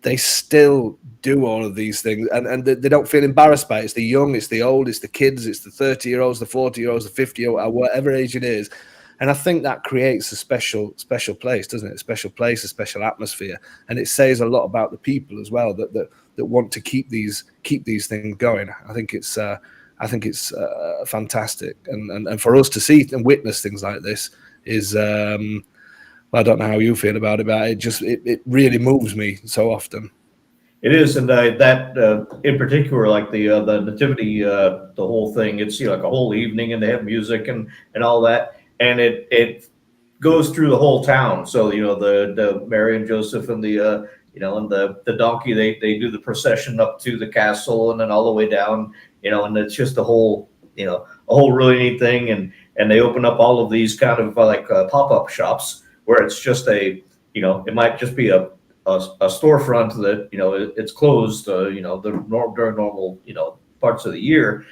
they still do all of these things, and they don't feel embarrassed by it. It's the young, it's the old, it's the kids, it's the 30-year-olds, the 40-year-olds, the 50-year-olds, whatever age it is. And I think that creates a special place, doesn't it? A special place, a special atmosphere, and it says a lot about the people as well that want to keep these things going. I think it's fantastic, and for us to see and witness things like this is. I don't know how you feel about it, but it really moves me so often. It is, and that in particular, like the nativity, the whole thing. It's like a whole evening, and they have music and all that. And it goes through the whole town. So the Mary and Joseph and the and the donkey, they do the procession up to the castle and then all the way down. And it's just a whole really neat thing. And they open up all of these kind of like pop-up shops where it's just it might just be a storefront that it's closed during normal parts of the year.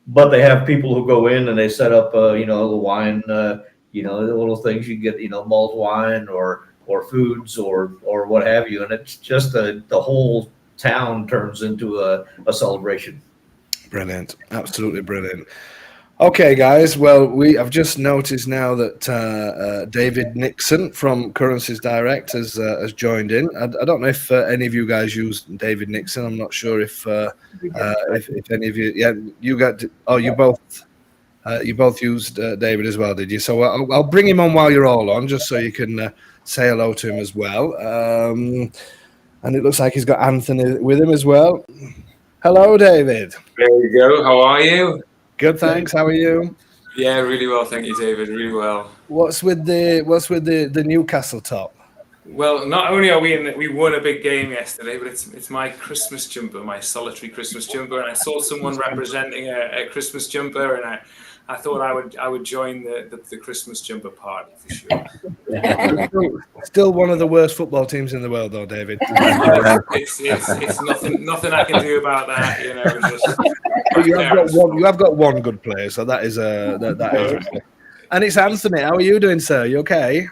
But they have people who go in and they set up, the wine, the little things you get, mulled wine or foods or what have you. And it's just the whole town turns into a celebration. Brilliant. Absolutely brilliant. Okay, guys. Well, I've just noticed now that David Nixon from Currencies Direct has joined in. I don't know if any of you guys use David Nixon. I'm not sure if any of you. Yeah, you got. Oh, you both used David as well, did you? So I'll bring him on while you're all on, just so you can say hello to him as well. And it looks like he's got Anthony with him as well. Hello, David. There you go. How are you? Good, thanks. How are you? Yeah, really well, thank you, David. Really well. What's with the Newcastle top? Well, not only are we won a big game yesterday, but it's my Christmas jumper, my solitary Christmas jumper, and I saw someone representing a Christmas jumper, and I thought I would join the Christmas jumper party for sure. Still one of the worst football teams in the world, though, David. It's nothing I can do about that, But you have got one good player, so that is that. And it's Anthony. How are you doing, sir? You okay?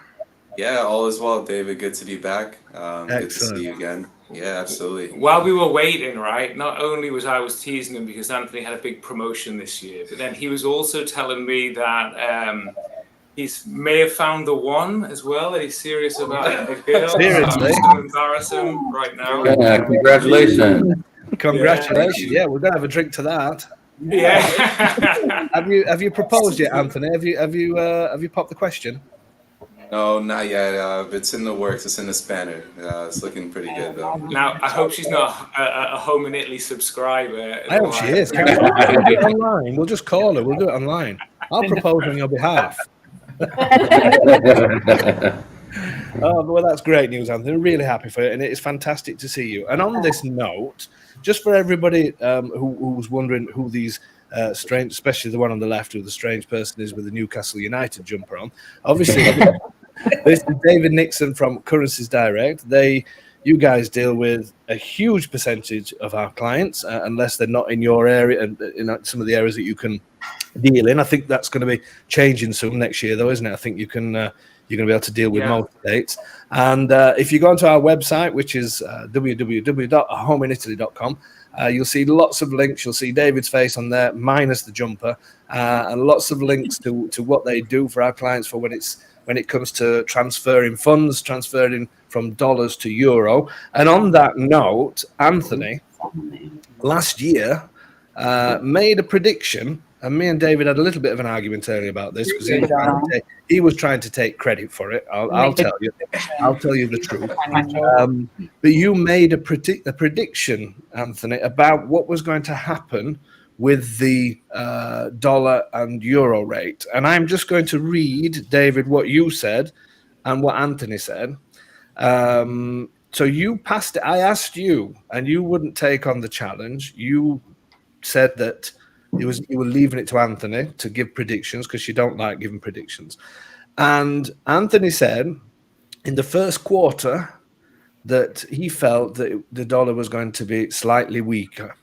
Yeah, all is well, David. Good to be back. Good to Excellent. see you again. Yeah, absolutely. While we were waiting, right, not only was I teasing him because Anthony had a big promotion this year, but then he was also telling me that he may have found the one as well, that he's serious about a girl. Seriously? I'm just going to embarrass him right now. Yeah, congratulations. Congratulations. Yeah, we're going to have a drink to that. Yeah. have you proposed yet, Anthony? Have you popped the question? No, not yet. It's in the works. It's in the spanner. It's looking pretty good though. Now, I hope she's not a Home in Italy subscriber. I hope she is. We'll do it online. We'll just call her. We'll do it online. I'll propose on your behalf. Oh, well, that's great news, Anthony. Really happy for it, and it is fantastic to see you. And on this note, just for everybody who was wondering who these strange, especially the one on the left, who the strange person is with the Newcastle United jumper on, obviously, this is David Nixon from Currencies Direct. You guys deal with a huge percentage of our clients, unless they're not in your area and in some of the areas that you can deal in. I think that's going to be changing soon next year, though, isn't it? I think you're going to be able to deal with most states. And if you go onto our website, which is www.homeinitaly.com, you'll see lots of links. You'll see David's face on there, minus the jumper, and lots of links to what they do for our clients for when it comes to transferring funds, transferring from dollars to euro. And on that note, Anthony, last year, made a prediction, and me and David had a little bit of an argument earlier about this because he was trying to take credit for it. I'll tell you the truth. But you made a prediction, Anthony, about what was going to happen with the dollar and euro rate. And I'm just going to read, David, what you said and what Anthony said. So you passed it. I asked you, and you wouldn't take on the challenge. You said that you were leaving it to Anthony to give predictions because you don't like giving predictions. And Anthony said in the first quarter that he felt that the dollar was going to be slightly weaker.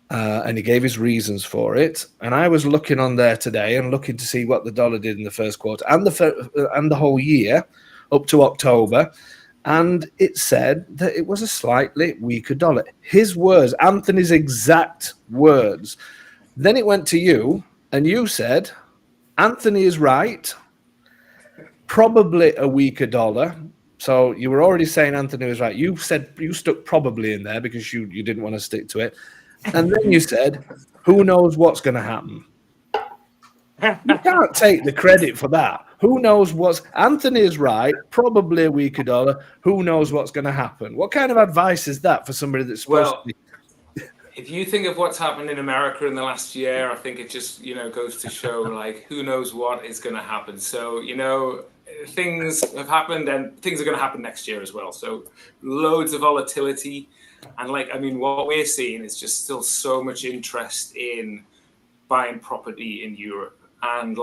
And he gave his reasons for it. And I was looking on there today and looking to see what the dollar did in the first quarter and the whole year up to October. And it said that it was a slightly weaker dollar. His words, Anthony's exact words. Then it went to you, and you said, Anthony is right, probably a weaker dollar. So you were already saying Anthony was right. You said you stuck probably in there because you didn't want to stick to it. And then you said, who knows what's going to happen? You can't take the credit for that. Who knows what's... Anthony is right, probably a weaker dollar. Who knows what's going to happen? What kind of advice is that for somebody that's supposed to be... If you think of what's happened in America in the last year, I think it just, goes to show, like, who knows what is going to happen. So, things have happened and things are going to happen next year as well. So loads of volatility. And what we're seeing is just still so much interest in buying property in Europe. And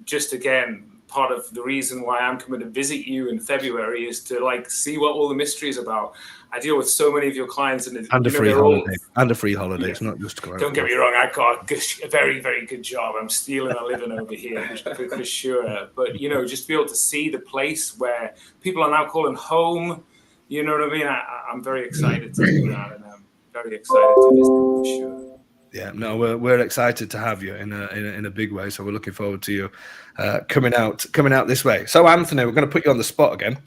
just again, part of the reason why I'm coming to visit you in February is to see what all the mystery is about. I deal with so many of your clients and a free holiday. It's not just don't get me wrong, I got a very, very good job. I'm stealing a living over here for sure. But just to be able to see the place where people are now calling home, you know what I mean? I'm very excited to do that, and I'm very excited to visit for sure. Yeah, no, we're excited to have you in a big way. So we're looking forward to you coming out this way. So Anthony, we're going to put you on the spot again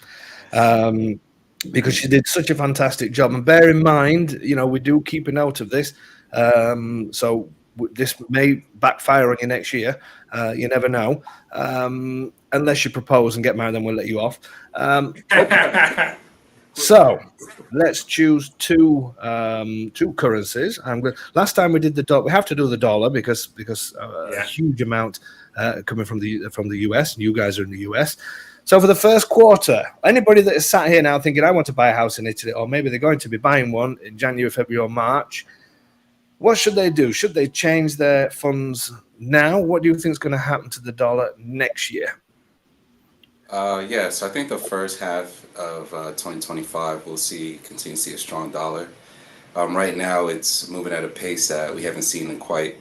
because you did such a fantastic job. And bear in mind, we do keep a note of this. So this may backfire on you next year. You never know. Unless you propose and get married, then we'll let you off. So let's choose two currencies. Last time we did the dollar. We have to do the dollar because a huge amount coming from the US. And you guys are in the US. So for the first quarter, anybody that is sat here now thinking I want to buy a house in Italy, or maybe they're going to be buying one in January, February, or March, what should they do? Should they change their funds now? What do you think is going to happen to the dollar next year? So I think the first half of 2025 we'll continue to see a strong dollar. Right now it's moving at a pace that we haven't seen in quite,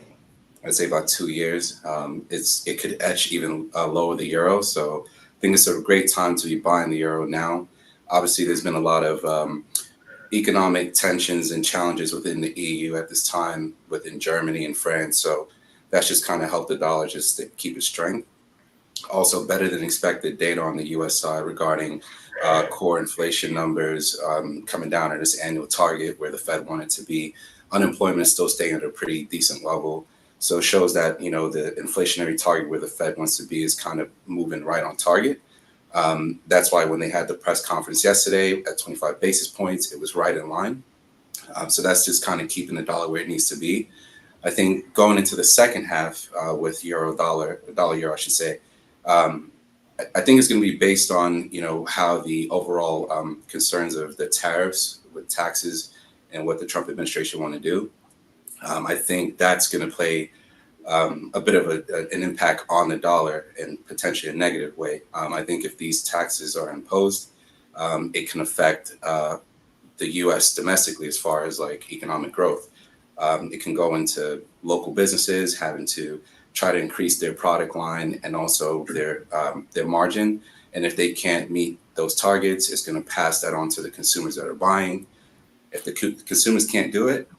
I'd say, about 2 years. It could edge even lower the euro. So I think it's a great time to be buying the euro now. Obviously, there's been a lot of economic tensions and challenges within the EU at this time, within Germany and France. So that's just kind of helped the dollar just to keep its strength. Also, better than expected data on the U.S. side regarding core inflation numbers coming down at its annual target where the Fed wanted to be unemployment is still staying at a pretty decent level. So it shows that, you know, the inflationary target where the Fed wants to be is kind of moving right on target. That's why when they had the press conference yesterday at 25 basis points, it was right in line. So that's just kind of keeping the dollar where it needs to be. I think going into the second half with dollar euro, I should say, I think it's going to be based on, you know, how the overall concerns of the tariffs with taxes and what the Trump administration want to do. I think that's going to play a bit of an impact on the dollar in potentially a negative way. I think if these taxes are imposed, it can affect the U.S. domestically as far as like economic growth. It can go into local businesses having to try to increase their product line and also their margin. And if they can't meet those targets, it's going to pass that on to the consumers that are buying. If the consumers can't do it,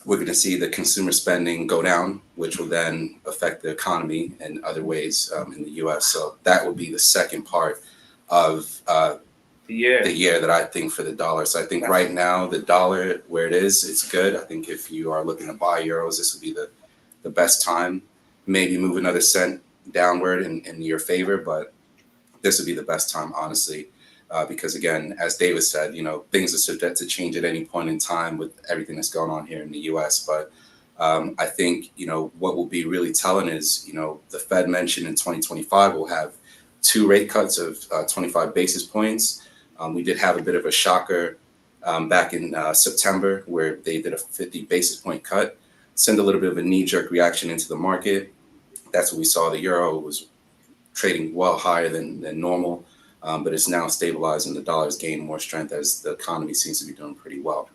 we're going to see the consumer spending go down, which will then affect the economy in other ways in the U.S. So that will be the second part of the year that I think for the dollar. So I think right now the dollar where it is, it's good. I think if you are looking to buy euros, this would be the best time. Maybe move another cent downward in your favor, but this would be the best time, honestly. Because again, as David said, you know, things are subject to change at any point in time with everything that's going on here in the U.S. But I think, you know, what will be really telling is, you know, the Fed mentioned in 2025 will have 2 rate cuts of 25 basis points. We did have a bit of a shocker back in September where they did a 50 basis point cut, send a little bit of a knee-jerk reaction into the market. That's what we saw. The euro was trading well higher than normal. But it's now stabilized and the dollar's gained more strength as the economy seems to be doing pretty well.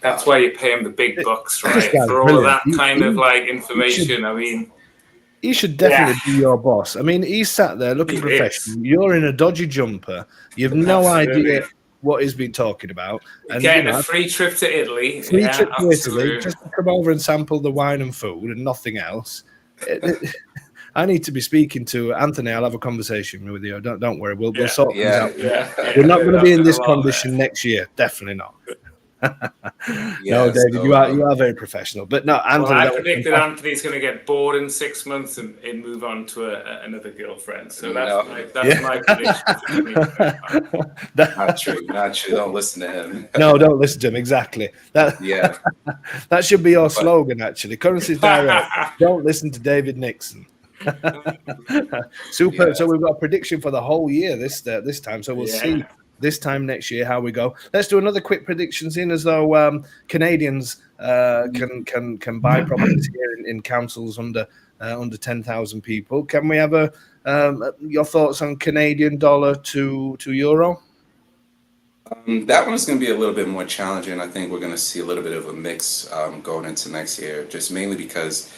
That's why you pay him the big bucks, right? For all of that kind of like information. I mean, he should definitely be your boss. I mean, he's sat there looking professional. You're in a dodgy jumper. You've no idea what he's been talking about. And getting a free trip to Italy. Free trip to Italy, just to come over and sample the wine and food and nothing else. I need to be speaking to Anthony. I'll have a conversation with you. Don't worry. We'll sort things out. We're not going to be in this condition next year. Definitely not. No, David, you are very professional. But no, Anthony. Well, I predict that Anthony's going to get bored in 6 months and move on to another girlfriend. So that's my prediction. Not true. Not true. Don't listen to him. No, don't listen to him. Exactly. That should be your slogan, actually. Currency's direct. Don't listen to David Nixon. Super. So we've got a prediction for the whole year this time. So we'll see this time next year how we go. Let's do another quick predictions in as though Canadians can buy properties here in councils under 10,000 people. Can we have your thoughts on Canadian dollar to euro? That one is going to be a little bit more challenging. I think we're going to see a little bit of a mix going into next year, just mainly because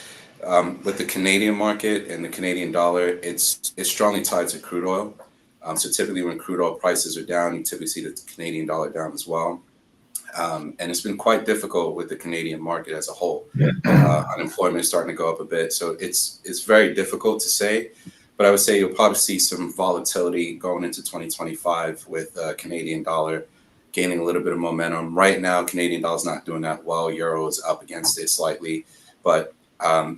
with the Canadian market and the Canadian dollar, it's strongly tied to crude oil. So typically when crude oil prices are down, you typically see the Canadian dollar down as well. And it's been quite difficult with the Canadian market as a whole. Unemployment is starting to go up a bit. So it's very difficult to say. But I would say you'll probably see some volatility going into 2025 with Canadian dollar gaining a little bit of momentum. Right now, Canadian dollar is not doing that well. Euro is up against it slightly. But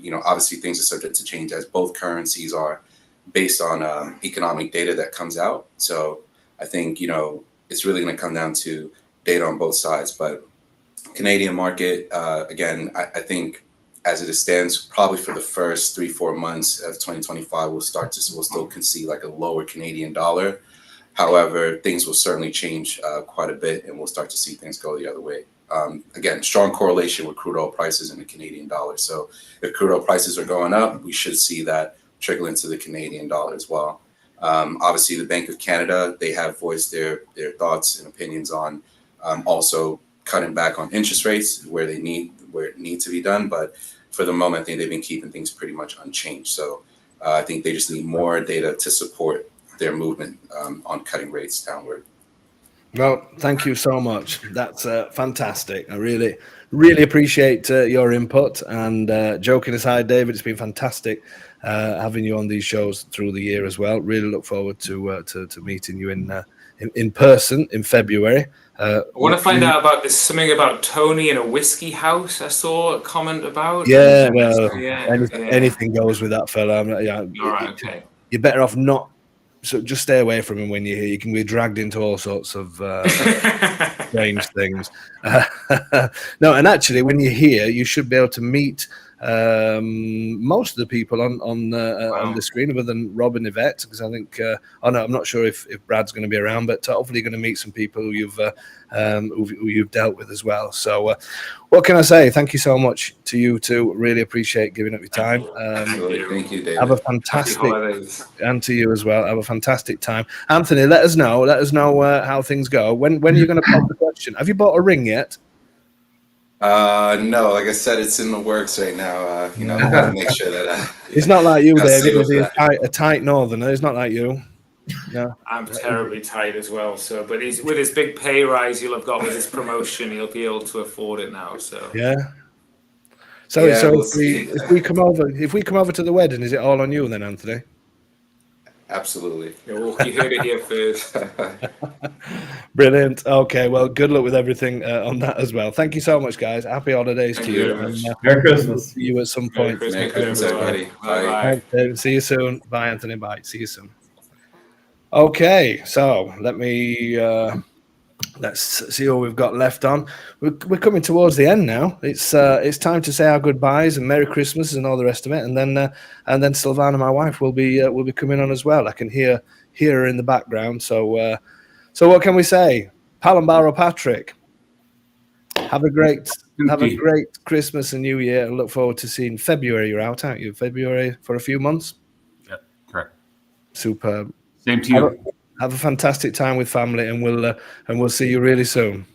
you know, obviously things are subject to change as both currencies are based on economic data that comes out. So I think, you know, it's really going to come down to data on both sides. But Canadian market, again, I think as it stands, probably for the first 3-4 months of 2025, we'll still see like a lower Canadian dollar. However, things will certainly change quite a bit and we'll start to see things go the other way. Again, strong correlation with crude oil prices and the Canadian dollar. So if crude oil prices are going up, we should see that trickle into the Canadian dollar as well. Obviously, the Bank of Canada, they have voiced their thoughts and opinions on also cutting back on interest rates where it needs to be done. But for the moment, I think they've been keeping things pretty much unchanged. So I think they just need more data to support their movement on cutting rates downward. Well, thank you so much. That's fantastic. I really, really appreciate your input. And joking aside, David, it's been fantastic having you on these shows through the year as well. Really look forward to meeting you in person in February. I want to find out about this, something about Tony in a whiskey house. I saw a comment about. Yeah, well, yeah. anything goes with that fella. All right, okay. You're better off not. So just stay away from him when you're here. You can be dragged into all sorts of strange things. No, and actually, when you're here, you should be able to meet most of the people on the screen, other than Rob and Yvette, because I think I'm not sure if Brad's going to be around, but hopefully you're going to meet some people who you've dealt with as well. So what can I say? Thank you so much to you two. Really appreciate giving up your time. Thank you, David. Have a fantastic, and to you as well. Have a fantastic time. Anthony, let us know how things go. When are you going to pop the question? Have you bought a ring yet? No, like I said, it's in the works right now. I gotta make sure that it's not like you, David. He's a tight northerner. It's not like you. No, I'm terribly tight as well. So, but with his big pay rise he'll have got with his promotion, he'll be able to afford it now. So yeah. So if we come over to the wedding, is it all on you then, Anthony? Absolutely. You heard it here first. Brilliant. Okay, well, good luck with everything on that as well. Thank you so much, guys. Happy holidays to you. And, Merry Christmas. See you at some point. Merry Christmas, everybody. Bye. Bye. See you soon. Bye, Anthony. Bye. See you soon. Okay, so let's see what we've got left on. We're coming towards the end now. It's time to say our goodbyes and Merry Christmas and all the rest of it. And then Silvana, my wife, will be coming on as well. I can hear her in the background. So what can we say? Palombaro Patrick, have a great Christmas and New Year. And look forward to seeing February. You're out, aren't you? February for a few months. Yeah, correct. Superb. Same to you. Have a fantastic time with family, and we'll see you really soon.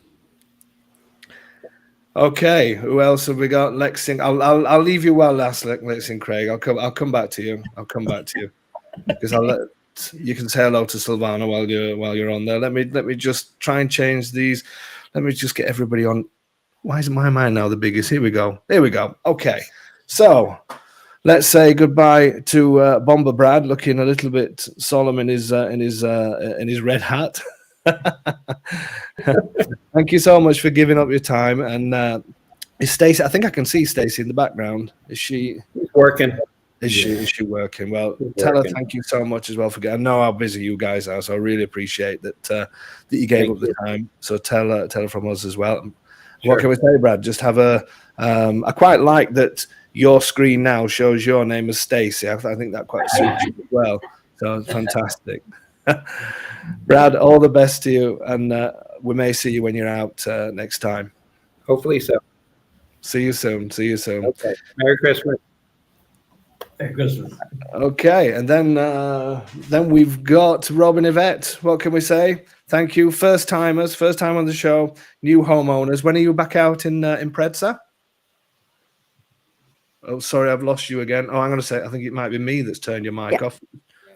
Okay, who else have we got? Lexy. I'll leave you well last, Lexy Craig. I'll come back to you. Because you can say hello to Silvana while you're on there. Let me just try and change these. Let me just get everybody on. Why is my mind now the biggest? Here we go. Okay, so. Let's say goodbye to Bomba Brad, looking a little bit solemn in his red hat. Thank you so much for giving up your time. And is Stacy? I think I can see Stacy in the background. Is she working? Is she working? Well, tell her thank you so much as well for. I know how busy you guys are, so I really appreciate that you gave up the time. So tell her from us as well. Sure. What can we say, Brad? Just have a. I quite like that. Your screen now shows your name as Stacy. I think that quite suits you as well. So it's fantastic. Brad, all the best to you, and we may see you when you're out next time. Hopefully so. See you soon. Okay. Merry Christmas. Merry Christmas. Okay, and then we've got Rob and Yvette. What can we say? Thank you, first time on the show, new homeowners. When are you back out in Predsa? Oh, sorry, I've lost you again. Oh, I'm going to say, I think it might be me that's turned your mic off.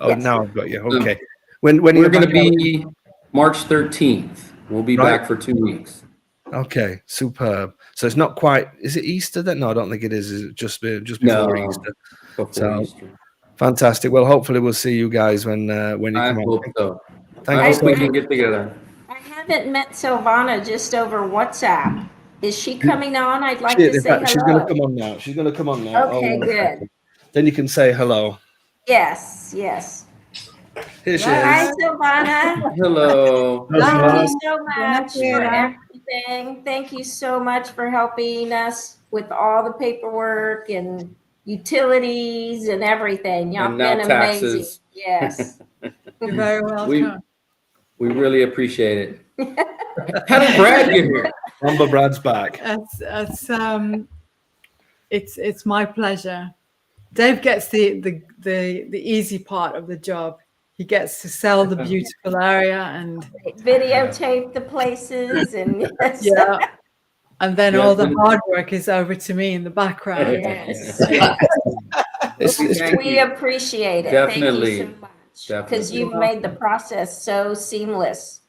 Oh, yes. Now I've got you. Okay. When we're going to be March 13th. We'll be back for 2 weeks. Okay, superb. So it's not quite. Is it Easter? No, I don't think it is. Is it just before Easter? Before Easter. Fantastic. Well, hopefully we'll see you guys when you come on. I hope so. I hope we can get together. I haven't met Silvana just over WhatsApp. Is she coming on? I'd like to say hello. She's going to come on now. Okay, good. Then you can say hello. Yes. Here she is. Hi, Silvana. Hello. Thank you so much for everything. Thank you so much for helping us with all the paperwork and utilities and everything. Y'all been amazing. Taxes. Yes. You're very welcome. We really appreciate it. How did Brad get here? Bomba Brad's back. It's my pleasure. Dave gets the easy part of the job. He gets to sell the beautiful area and videotape the places and yeah. And then all the hard work is over to me in the background. Yes. We appreciate it. Definitely. Thank you so much. Because you've made the process so seamless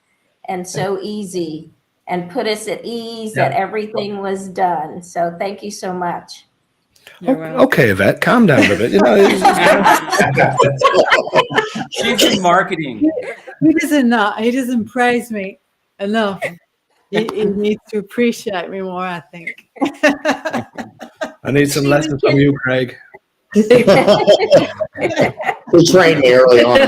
and so easy and put us at ease that everything was done. So thank you so much. Okay, Yvette, calm down a bit. She's in marketing. He doesn't praise me enough. He needs to appreciate me more, I think. I need some lessons from you, Craig. He trained me early on.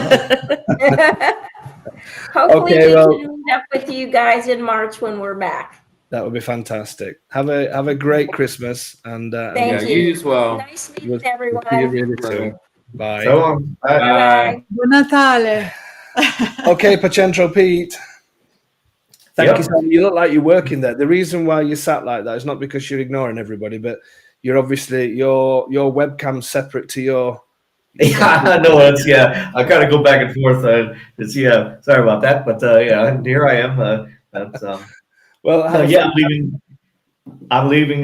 Hopefully Okay, we well- can meet up with you guys in March when we're back. That would be fantastic. Have a great Christmas, and Thank Yeah, you. you as well. Nice meeting we'll everyone. see you really soon. Bye. So long. Bye. Bye. Buon Natale. Okay, Pacentro Pete. Thank Yep. you, Sam. You look like you're working there. The reason why you sat like that is not because you're ignoring everybody, but you're obviously your webcam's separate to your. Yeah, I know. It's I kind of go back and forth. Sorry about that, but yeah, here I am. That's Well, I'm leaving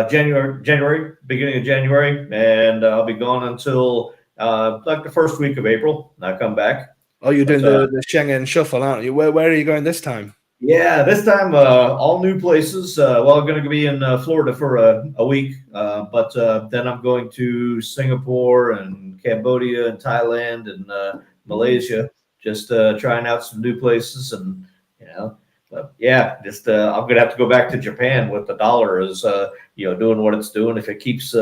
January, beginning of January, and I'll be gone until like the first week of April. And I come back. Oh, you're doing the Schengen shuffle, aren't you? Where are you going this time? Yeah, this time all new places. Well, I'm going to be in Florida for a week, but then I'm going to Singapore and Cambodia and Thailand and Malaysia, just trying out some new places. And just I'm going to have to go back to Japan with the dollar is doing what it's doing. If it keeps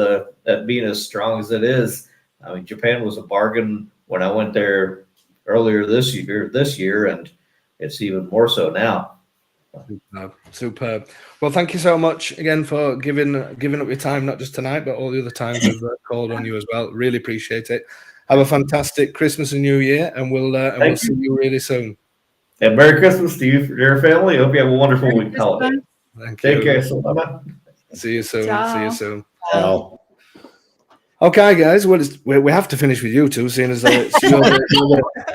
being as strong as it is, I mean, Japan was a bargain when I went there earlier this year, and it's even more so now. Superb. Well, thank you so much again for giving up your time, not just tonight, but all the other times we've called on you as well. Really appreciate it. Have a fantastic Christmas and New Year, and we'll see you really soon. And Merry Christmas to you, your family. I hope you have a wonderful week holiday. Thank Take you. care. So bye-bye. See you soon. Ciao. See you soon. Wow. Okay, guys. Well, we have to finish with you two, seeing as though you're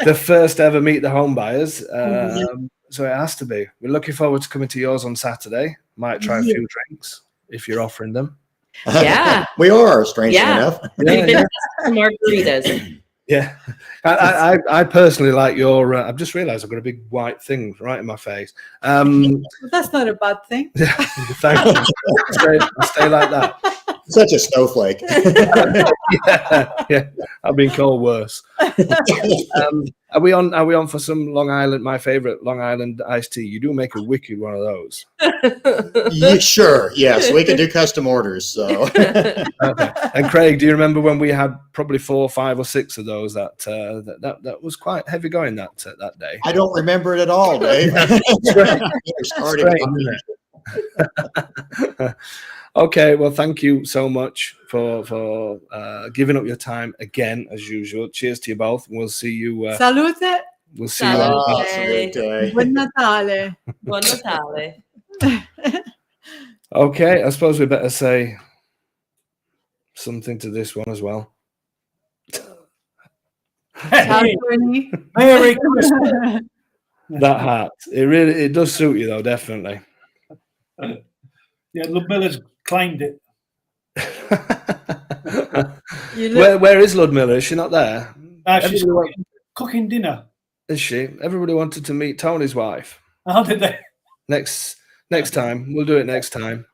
the first ever Meet the Home Buyers. So it has to be. We're looking forward to coming to yours on Saturday. Might try a few drinks if you're offering them. Yeah. We are, strangely enough. We've been some margaritas. Yeah. I personally like your. I've just realised I've got a big white thing right in my face. That's not a bad thing. Thank you. Stay like that. Such a snowflake. yeah. I've been called worse. Are we on for some Long Island? My favorite Long Island iced tea. You do make a wicked one of those. Sure. Yes, we can do custom orders. So. Okay. And Craig, do you remember when we had probably 4, 5, or 6 of those? That was quite heavy going that day. I don't remember it at all, Dave. Okay, well, thank you so much for giving up your time again, as usual. Cheers to you both. We'll see you. Salute. We'll see you. Buon Natale. Buon Natale. Okay, I suppose we better say something to this one as well. Ciao, Tony. Merry Christmas. That hat, it does suit you though, definitely. Yeah, Ludmilla's claimed it. Where is Ludmilla? Is she not there? She's cooking dinner. Is she? Everybody wanted to meet Tony's wife. How did they? Next time. We'll do it next time.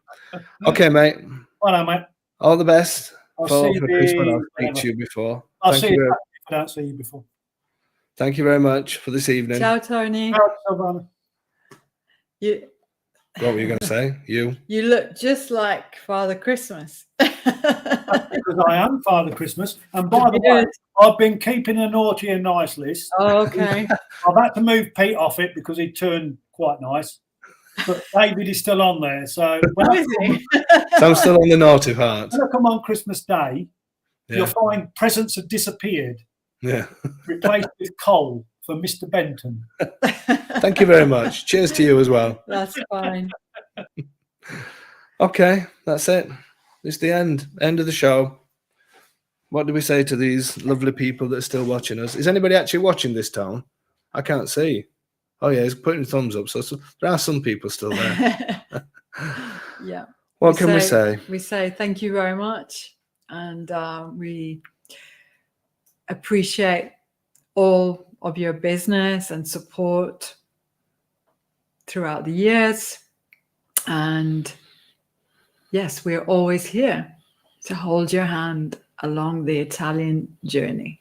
Okay, mate. Well, mate. All the best. I'll for see you. Christmas. I'll speak to you before. I'll see you. I don't see you before. Thank you very much for this evening. Ciao, Tony. Ciao, What were you going to say? You look just like Father Christmas. Because I am Father Christmas. And by the way, I've been keeping a naughty and nice list. Oh, okay. I've had to move Pete off it because he turned quite nice. But David is still on there. So I'm still on the naughty part. When I come on Christmas Day, you'll find presents have disappeared. Yeah. Replaced with coal for Mr. Benton. Thank you very much. Cheers to you as well. That's fine. Okay, that's it. It's the end of the show. What do we say to these lovely people that are still watching us? Is anybody actually watching this, Tone? I can't see. Oh yeah, he's putting thumbs up. So there are some people still there. Yeah. What can we say? We say thank you very much, and we appreciate all of your business and support throughout the years. And yes, we're always here to hold your hand along the Italian journey.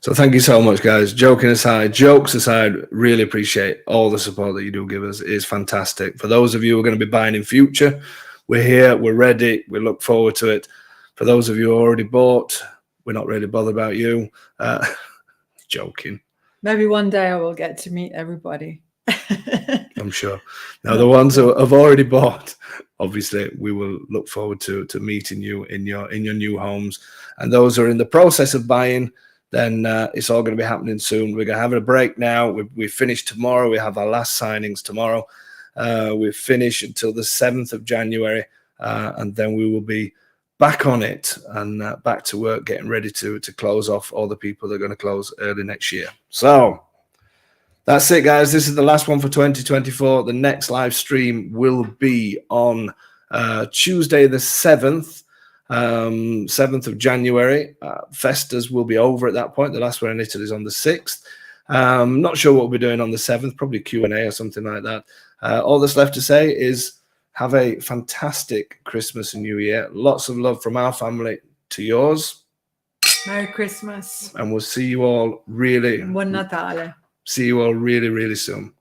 So thank you so much, guys. Jokes aside, really appreciate all the support that you do give us. It is fantastic. For those of you who are going to be buying in future, we're here, we're ready, we look forward to it. For those of you who already bought, we're not really bothered about you. Joking. Maybe one day I will get to meet everybody. I'm sure. Now, the ones who have already bought, obviously, we will look forward to meeting you in your new homes. And those who are in the process of buying, then it's all going to be happening soon. We're going to have a break now. We finish tomorrow. We have our last signings tomorrow. We finish until the 7th of January, and then we will be back on it and back to work, getting ready to close off all the people that are going to close early next year. So that's it, guys. This is the last one for 2024. The next live stream will be on Tuesday the 7th. 7th of January. Festas will be over at that point. The last one in Italy is on the 6th. Not sure what we'll be doing on the 7th, probably Q&A or something like that. All that's left to say is have a fantastic Christmas and New Year. Lots of love from our family to yours. Merry Christmas. And we'll see you all really Buon Natale. See you all really, really soon.